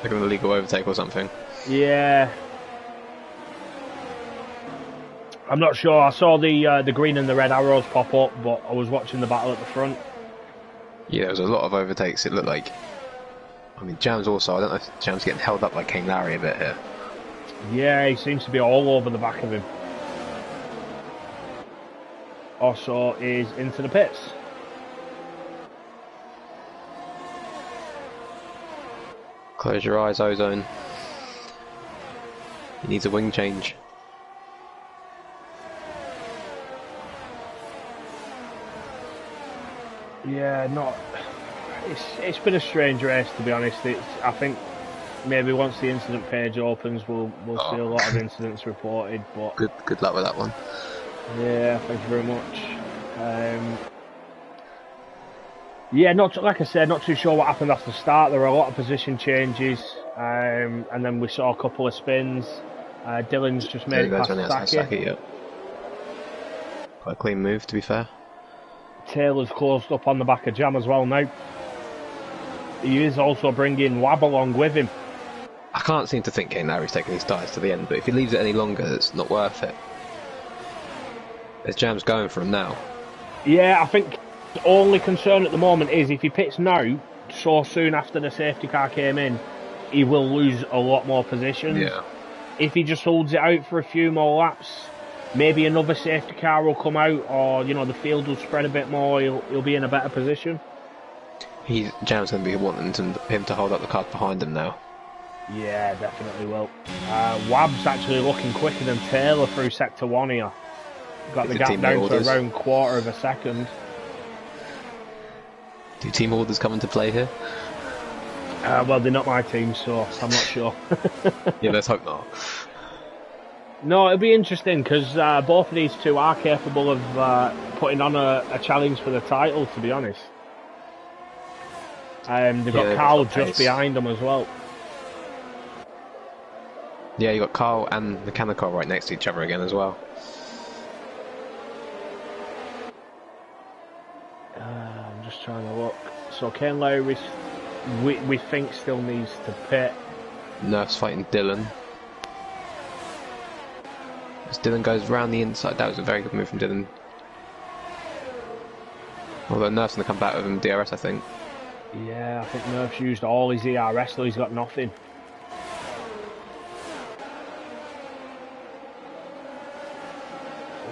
Like an illegal overtake or something. Yeah. I'm not sure. I saw the green and the red arrows pop up, but I was watching the battle at the front. Yeah, there was a lot of overtakes. It looked like. I mean, Jam's also. I don't know if Jam's getting held up by King Larry a bit here. Yeah, he seems to be all over the back of him. Osso is into the pits. Close your eyes, Ozone. He needs a wing change. Yeah, it's been a strange race, to be honest. I think maybe once the incident page opens, we'll see a lot of incidents reported. But good luck with that one. Yeah, thank you very much. Yeah, like I said, not too sure what happened after the start. There were a lot of position changes, and then we saw a couple of spins. Dylan's just made it past Saki. Yeah. Quite a clean move, to be fair. Taylor's closed up on the back of Jam as well now. He is also bringing Wab along with him. I can't seem to think King Larry's taking his tyres to the end, but if he leaves it any longer, it's not worth it. There's Jam's going for him now. Yeah, I think the only concern at the moment is if he pits now, so soon after the safety car came in, he will lose a lot more positions. Yeah. If he just holds it out for a few more laps, maybe another safety car will come out, or the field will spread a bit more. He'll be in a better position. Jam's going to be wanting him to hold up the cars behind him now. Yeah, definitely will. Wab's actually looking quicker than Taylor through sector 1 here. Got the gap down to around quarter of a second. Do team orders come into play here? Well, they're not my team, so I'm not sure. Yeah, let's hope not. No, it'll be interesting because both of these two are capable of putting on a challenge for the title, to be honest. They've got Carl just behind them as well. Yeah, you got Carl and Mechanical right next to each other again as well. I'm just trying to look. So Ken Lowry, we think still needs to pit. Nerf's fighting Dylan. As Dylan goes round the inside, that was a very good move from Dylan. Although Nerf's going to come back with him DRS, I think. Yeah, I think Nerf's used all his ERS, so he's got nothing.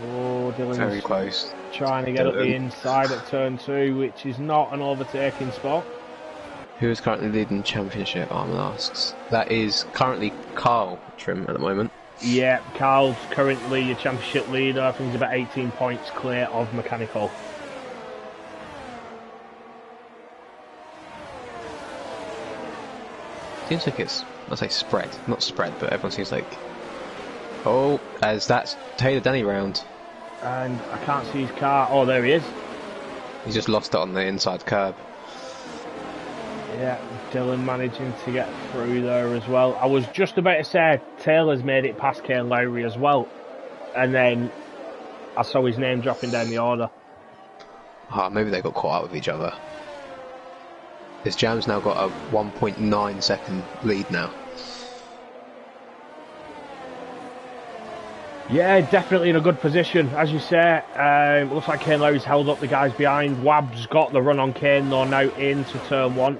Oh, Dylan's very close. Trying to get up the inside at turn 2, which is not an overtaking spot. Who is currently leading the championship, Armin asks. That is currently Carl Trim at the moment. Yeah, Carl's currently your championship leader. I think he's about 18 points clear of Mechanical. Seems like it's, I'll say spread, not spread, but everyone seems like... Oh, as that's Taylor Denny round. And I can't see his car. Oh, there he is. He's just lost it on the inside curb. Yeah, Dylan managing to get through there as well. I was just about to say Taylor's made it past Kane Lowry as well. And then I saw his name dropping down the order. Maybe they got caught up with each other. This Jam's now got a 1.9 second lead now. Yeah, definitely in a good position. As you say, looks like Kane Lowry's held up the guys behind. Wab's got the run on Kane though now into turn 1.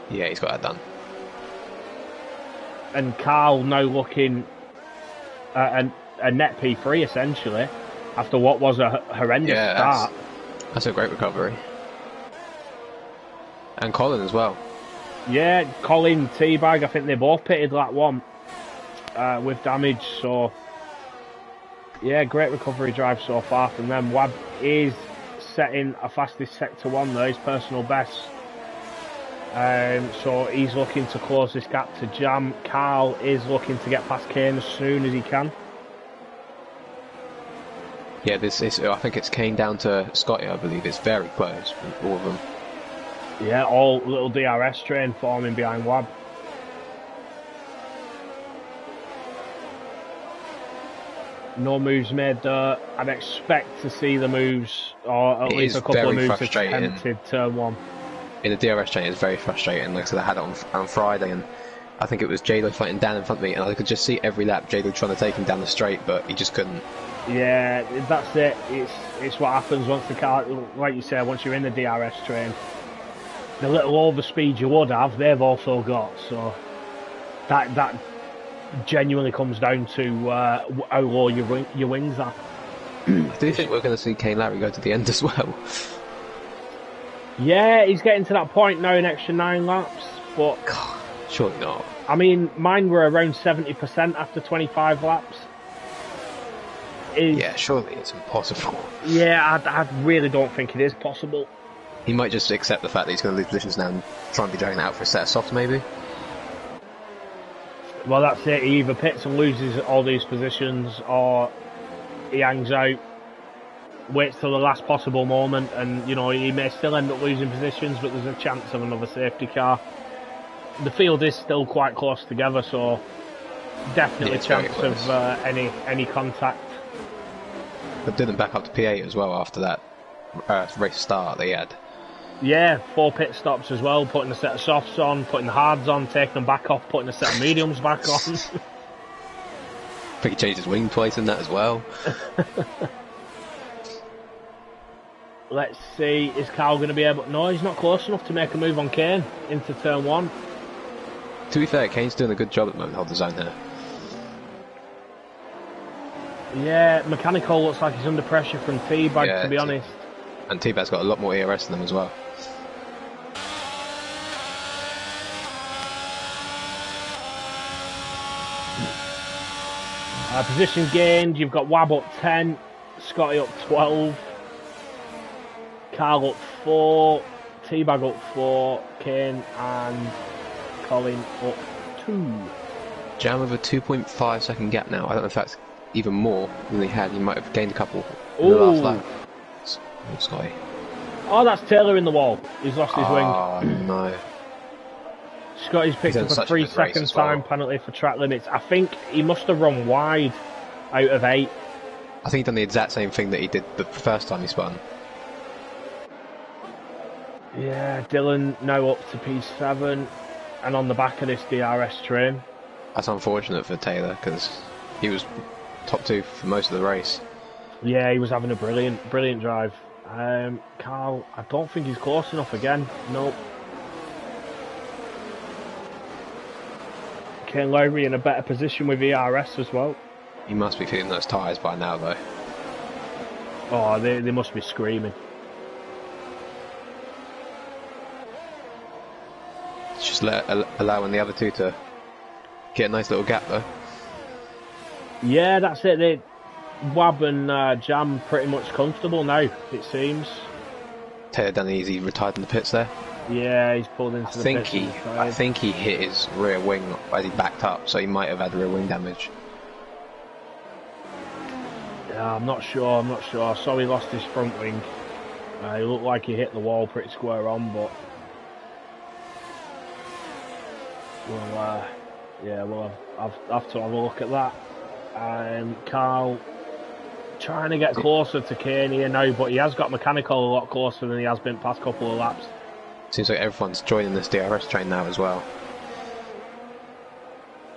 Yeah, he's got that done. And Carl now looking at a net P3 essentially, after what was a horrendous start. That's a great recovery. And Colin as well. Yeah, Colin, Teabag, I think they both pitted that one with damage, so yeah, great recovery drive so far from them. Wab is setting a fastest sector 1 there, his personal best. So he's looking to close this gap to Jam. Carl is looking to get past Kane as soon as he can. Yeah, I think it's Kane down to Scotty, I believe. It's very close, all of them. Yeah, all little DRS train forming behind Wab. No moves made there. I'd expect to see the moves, or at least a couple of moves attempted turn 1. In the DRS chain, it's very frustrating. Like I said, I had it on Friday, and I think it was J-Lo fighting Dan in front of me, and I could just see every lap J-Lo trying to take him down the straight, but he just couldn't. Yeah, that's it. It's what happens once the car, like you said, once you're in the DRS train. The little overspeed you would have, they've also got. So that genuinely comes down to how low your wings are. I do think we're going to see Kane Larry go to the end as well. Yeah, he's getting to that point now in extra 9 laps, but God, surely not. I mean, mine were around 70% after 25 laps. Yeah, surely it's impossible. Yeah, I really don't think it is possible. He might just accept the fact that he's going to lose positions now and try and be dragging it out for a set of softs, maybe. Well, that's it. He either pits and loses all these positions, or he hangs out, waits till the last possible moment, and he may still end up losing positions, but there's a chance of another safety car. The field is still quite close together, so definitely chance of any contact. But didn't back up to P8 as well after that race start they had. Yeah, 4 pit stops as well, putting a set of softs on, putting the hards on, taking them back off, putting a set of mediums back on. I think he changed his wing twice in that as well. Let's see, is Carl going to be able... No, he's not close enough to make a move on Kane into turn 1. To be fair, Kane's doing a good job at the moment, hold the zone there. Yeah, Mechanical looks like he's under pressure from T-Bag, to be honest. And T-Bag's got a lot more ERS than them as well. Position gained, you've got Wab up 10, Scotty up 12, Carl up 4, T-Bag up 4, Kane and Colin up 2. Jam with a 2.5 second gap now. I don't know if that's even more than he had. He might have gained a couple in the last lap. Scotty. Oh, that's Taylor in the wall. He's lost his wing. Oh, no. Scotty's picked up a 3 second time penalty for track limits. I think he must have run wide out of 8. I think he done the exact same thing that he did the first time he spun. Yeah, Dylan now up to P7 and on the back of this DRS train. That's unfortunate for Taylor because he was top 2 for most of the race. Yeah, he was having a brilliant drive. Carl, I don't think he's close enough again. Nope. Kane Lowry in a better position with ERS as well. He must be feeling those tyres by now though. Oh, they must be screaming. It's just allowing the other two to get a nice little gap though. Yeah, that's it. Wab and Jam pretty much comfortable now, it seems. Taylor done easy, retired in the pits there. Yeah, he's pulled into the pits. I think he hit his rear wing as he backed up, so he might have had rear wing damage. Yeah, I'm not sure. I saw he lost his front wing. He looked like he hit the wall pretty square on, but we'll have to have a look at that. Carl trying to get closer to Kane here now, but he has got Mechanical a lot closer than he has been past couple of laps. Seems like everyone's joining this DRS train now as well.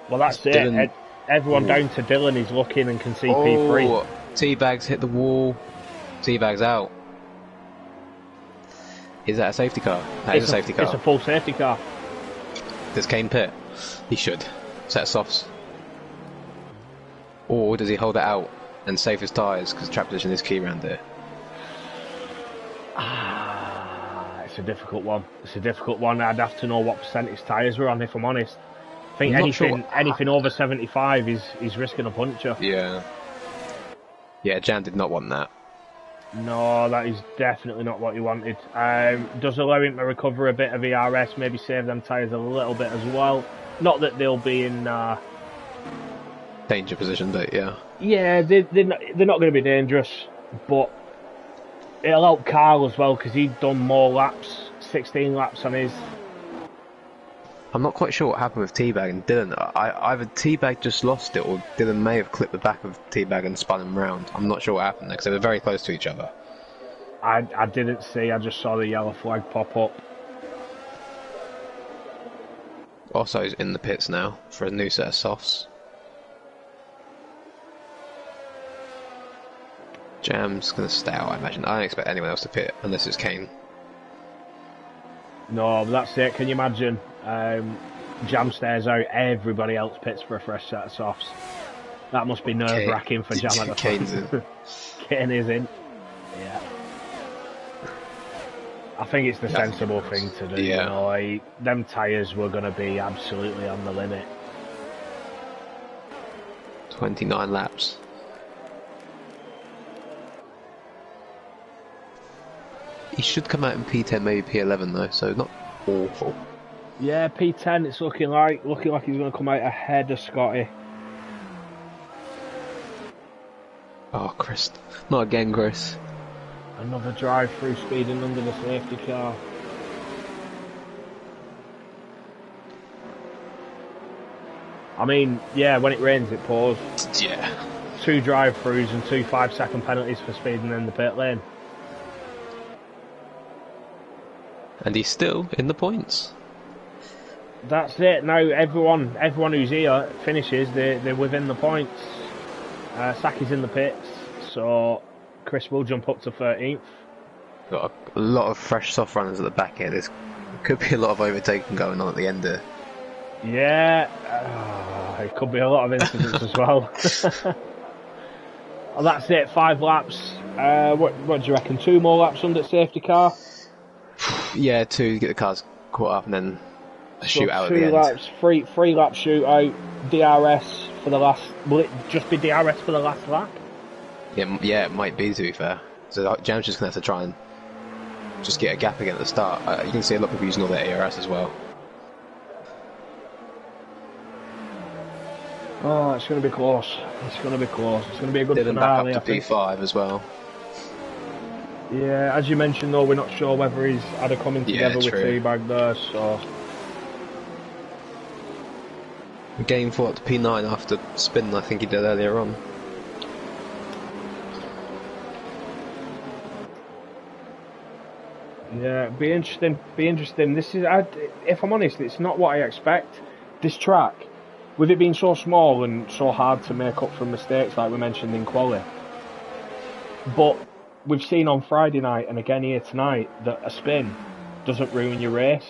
Well, that's it. Dylan... Everyone down to Dylan is looking and can see P3. T-Bag's hit the wall. T-Bag's out. Is that a safety car? That is a safety car. It's a full safety car. Does Kane pit? He should. Set of softs. Or does he hold it out and save his tyres because trap position is key around there? It's a difficult one. I'd have to know what percentage tyres were on, if I'm honest. I think anything over 75 is risking a puncture. Yeah. Yeah, Jan did not want that. No, that is definitely not what he wanted. Does allow him to recover a bit of ERS, maybe save them tyres a little bit as well. Not that they'll be in... danger position, but yeah. Yeah, they're not going to be dangerous, but it'll help Carl as well because he'd done more laps, 16 laps on his. I'm not quite sure what happened with Teabag and Dylan. Either Teabag just lost it, or Dylan may have clipped the back of Teabag and spun him round. I'm not sure what happened there because they were very close to each other. I didn't see. I just saw the yellow flag pop up. Osso's in the pits now for a new set of softs. Jam's going to stay out, I imagine. I don't expect anyone else to pit unless it's Kane. No, that's it. Can you imagine? Jam stares out, everybody else pits for a fresh set of softs. That must be nerve-wracking for Jam at the Kane's in. Kane is in. Yeah. I think it's the sensible thing to do. Yeah. You know, them tyres were going to be absolutely on the limit. 29 laps. He should come out in P10, maybe P11 though, so not awful. Yeah, P10. It's looking like he's going to come out ahead of Scotty. Oh, Chris! Not again, Chris. Another drive through speeding under the safety car. I mean, yeah, when it rains it pours. Yeah. 2 drive-throughs and 2 5-second penalties for speeding in the pit lane. And he's still in the points. That's it. Now everyone who's here finishes. They're within the points. Saki's in the pits, so Chris will jump up to 13th. Got a lot of fresh soft runners at the back here. There could be a lot of overtaking going on at the end there. Yeah, it could be a lot of incidents as well. Well, that's it. 5 laps. What do you reckon? 2 more laps under safety car? Yeah, 2 to get the cars caught up and then a So shootout at 2 the end. laps, 3 lap shootout. DRS for the last. Will it just be DRS for the last lap? Yeah, it might be, to be fair. So Jam's just going to have to try and just get a gap again at the start. You can see a lot of people using all their ARS as well. Oh, it's going to be close. It's going to be close. It's going to be a good Dylan back finale. up to P5 as well. Yeah, as you mentioned though, we're not sure whether he's had a coming together with Teabag there, so... Game 4 up to P9 after spin I think he did earlier on. Yeah, be interesting. This is, if I'm honest, it's not what I expect. This track, with it being so small and so hard to make up for mistakes like we mentioned in quali. But we've seen on Friday night and again here tonight that a spin doesn't ruin your race.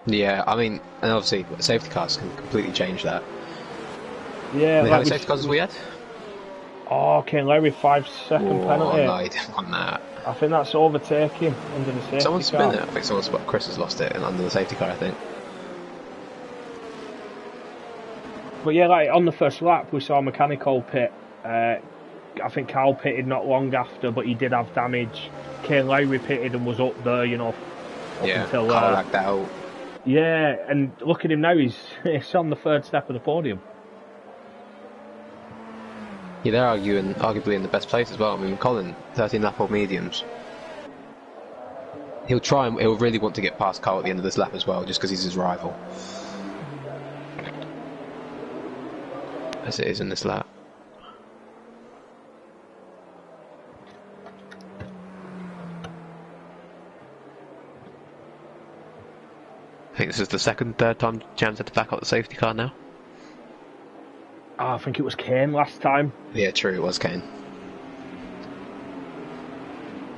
Yeah, I mean, and obviously safety cars can completely change that. Yeah, How many safety cars have we had? Oh, Kane Lowry 5-second penalty. Oh no, he didn't want that. I think that's overtaking under the safety Someone's car. spin it. I think someone's spot. Chris has lost it and under the safety car, I think. But yeah, like on the first lap, we saw a mechanical pit. I think Carl pitted not long after, but he did have damage. Kane Lowry pitted and was up there, you know, up until Carl lagged out. Yeah, and look at him now, he's on the 3rd step of the podium. Yeah, they're arguably in the best place as well. I mean, Colin, 13 lap old mediums. He'll really want to get past Carl at the end of this lap as well, just because he's his rival. As it is in this lap. I think this is the third time Jam's had to back up the safety car now. Oh, I think it was Kane last time. Yeah, true, it was Kane.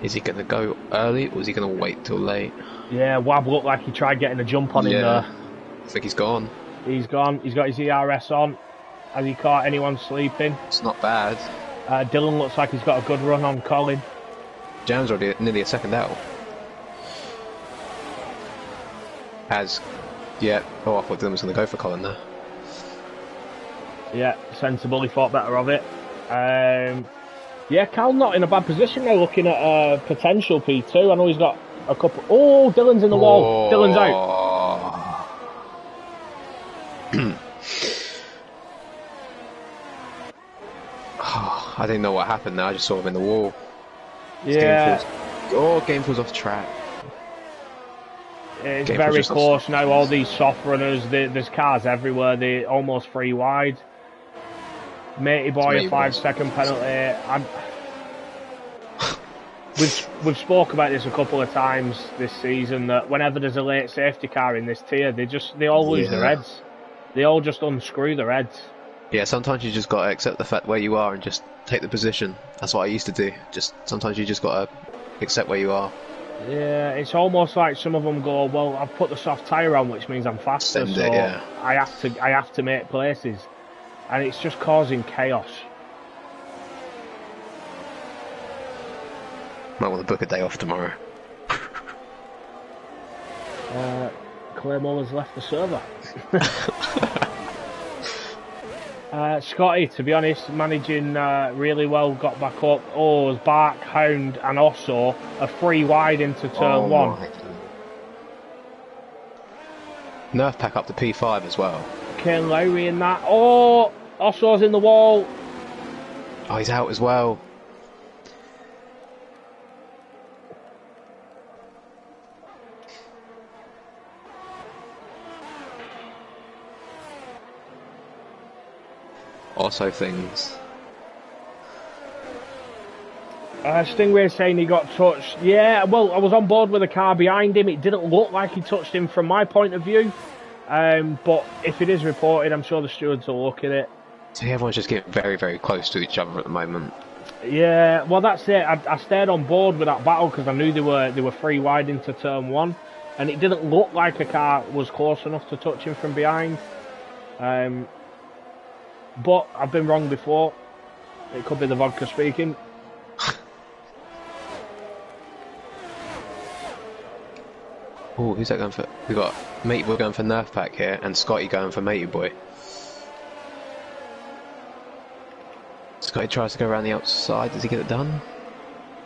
Is he going to go early or is he going to wait till late? Yeah, Wab looked like he tried getting a jump on him there. I think he's gone. He's gone. He's got his ERS on. Has he caught anyone sleeping? It's not bad. Dylan looks like he's got a good run on Colin. Jam's already nearly a second out. Oh, I thought Dylan was going to go for Colin there. Yeah, sensible. He thought better of it. Yeah, Cal not in a bad position now, looking at potential P2. I know he's got a couple. Oh, Dylan's in the wall. Dylan's out. I didn't know what happened there. I just saw him in the wall. Yeah. Game falls off track. It's very close now. All these soft runners, there's cars everywhere. They're almost 3 wide. Matey boy, a 5-second penalty. We've spoke about this a couple of times this season, that whenever there's a late safety car in this tier, they all lose their heads. They all just unscrew their heads. Yeah, sometimes you just gotta accept the fact where you are and just take the position. That's what I used to do. Sometimes you just gotta accept where you are. Yeah, it's almost like some of them go, well, I've put the soft tyre on, which means I'm faster, I have to make places, and it's just causing chaos. Might want to book a day off tomorrow. Clay Muller's left the server. Scotty, to be honest, managing really well, got back up. Was back, Hound, and also a 3 wide into turn 1. Nerf pack up to P5 as well. Kane Lowry in that. Osso's in the wall. Oh, he's out as well. Also things. Stingray saying he got touched. Yeah, well, I was on board with the car behind him. It didn't look like he touched him from my point of view. But if it is reported, I'm sure the stewards will look at it. So everyone's just getting very, very close to each other at the moment. Yeah, well, that's it. I stayed on board with that battle because I knew they were 3 wide into turn 1. And it didn't look like a car was close enough to touch him from behind. But I've been wrong before. It could be the vodka speaking. Oh, who's that going for? We got Matey Boy going for Nerf Pack here, and Scotty going for Matey Boy. Scotty tries to go around the outside. Does he get it done?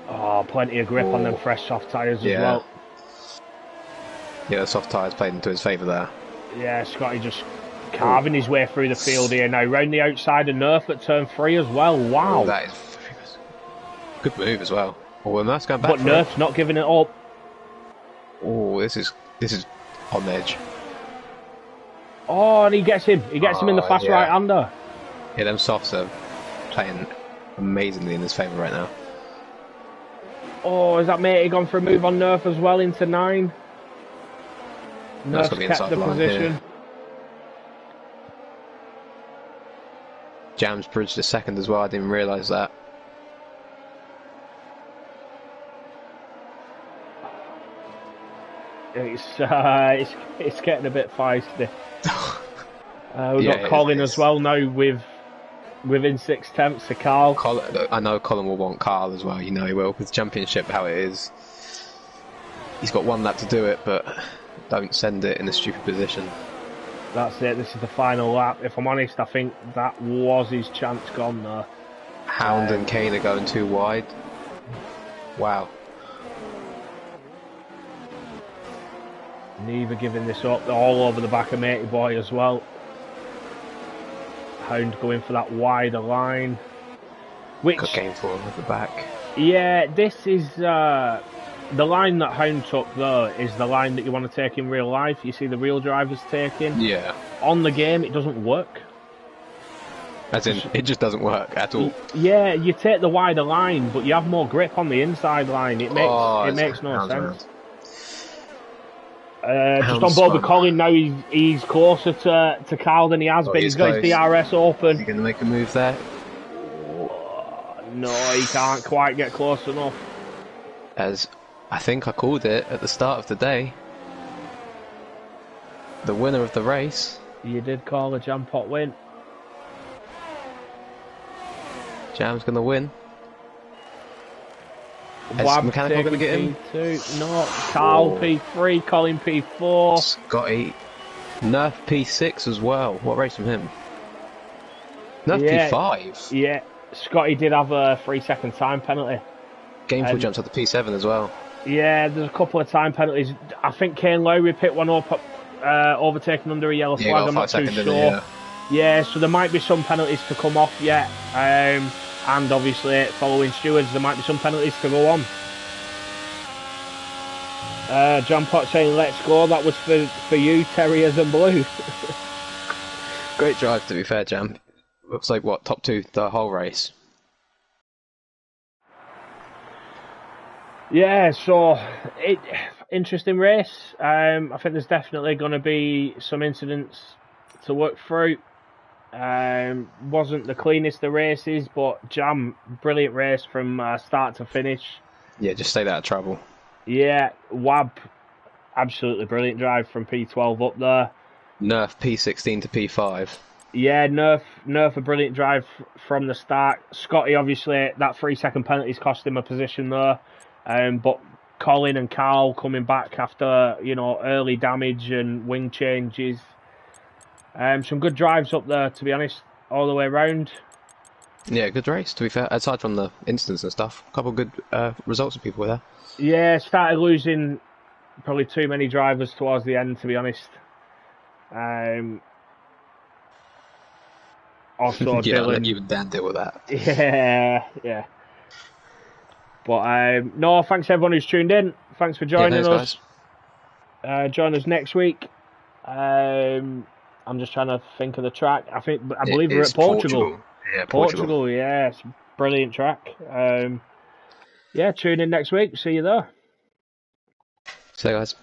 Oh, plenty of grip on them fresh soft tyres as well. Yeah, the soft tyres played into his favour there. Yeah, Scotty just carving his way through the field here now, round the outside of Nerf at turn 3 as well. Wow. That is good move as well. Oh, and that's going back. But Nerf's not giving it up. Oh, this is on the edge. Oh, and he gets him. He gets him in the fast right-hander. Yeah, them softs are playing amazingly in his favour right now. Oh, is that Matey gone for a move on Nerf as well into 9? Nerf's kept the position. Here. Jam's bridged a second as well. I didn't realise that. It's getting a bit feisty. We've got Colin as well now within 6/10 of Carl. I know Colin will want Carl as well. You know he will, with Championship how it is. He's got 1 lap to do it, but don't send it in a stupid position. That's it. This is the final lap. If I'm honest, I think that was his chance gone there. Hound and Kane are going 2 wide. Wow. Neither giving this up. They're all over the back of Matey Boy as well. Hound going for that wider line. Which good game for him at the back. Yeah, this is the line that Hound took though is the line that you want to take in real life. You see the real drivers taking. Yeah. On the game, it doesn't work. As in, it just doesn't work at all. Yeah, you take the wider line, but you have more grip on the inside line. It makes no sense. Just on board with Colin now, he's closer to Carl than he has been. He's got his DRS open. Is he going to make a move there? No, he can't quite get close enough. As I think I called it at the start of the day. The winner of the race. You did call a Jam Pot win. Jam's going to win. Is Mechanical going to get him? P2. No, Carl P3, Colin P4. Scotty. Nerf P6 as well. What race from him? Nerf P5? Yeah. Scotty did have a 3-second time penalty. Gainful jumped up the P7 as well. Yeah, there's a couple of time penalties. I think Kane Lowry picked one up, overtaken under a yellow flag. I'm not too sure. Yeah, so there might be some penalties to come off yet. And obviously, following stewards, there might be some penalties to go on. John Potts saying, let's go. That was for you, Terriers and Blue. Great drive, to be fair, Jam. Looks like, what, top 2 the whole race? Yeah, so interesting race. I think there's definitely going to be some incidents to work through. Wasn't the cleanest of races, but Jam, brilliant race from start to finish. Yeah, just stayed out of trouble. Yeah, Wab, absolutely brilliant drive from P12 up there. Nerf P16 to P5. Yeah, Nerf a brilliant drive from the start. Scotty, obviously, that 3-second penalty's cost him a position there. But Colin and Carl coming back after, early damage and wing changes. Some good drives up there, to be honest, all the way round. Yeah, good race, to be fair. Aside from the incidents and stuff, a couple of good results of people were there. Yeah, started losing probably too many drivers towards the end, to be honest. Also, yeah, Dylan. you and Dan deal with that. Yeah. But no, thanks everyone who's tuned in. Thanks for joining us. Join us next week. I'm just trying to think of the track. I believe we're at Portugal. Yeah, Portugal. Yeah, it's a brilliant track. Yeah, tune in next week. See you there. See you guys.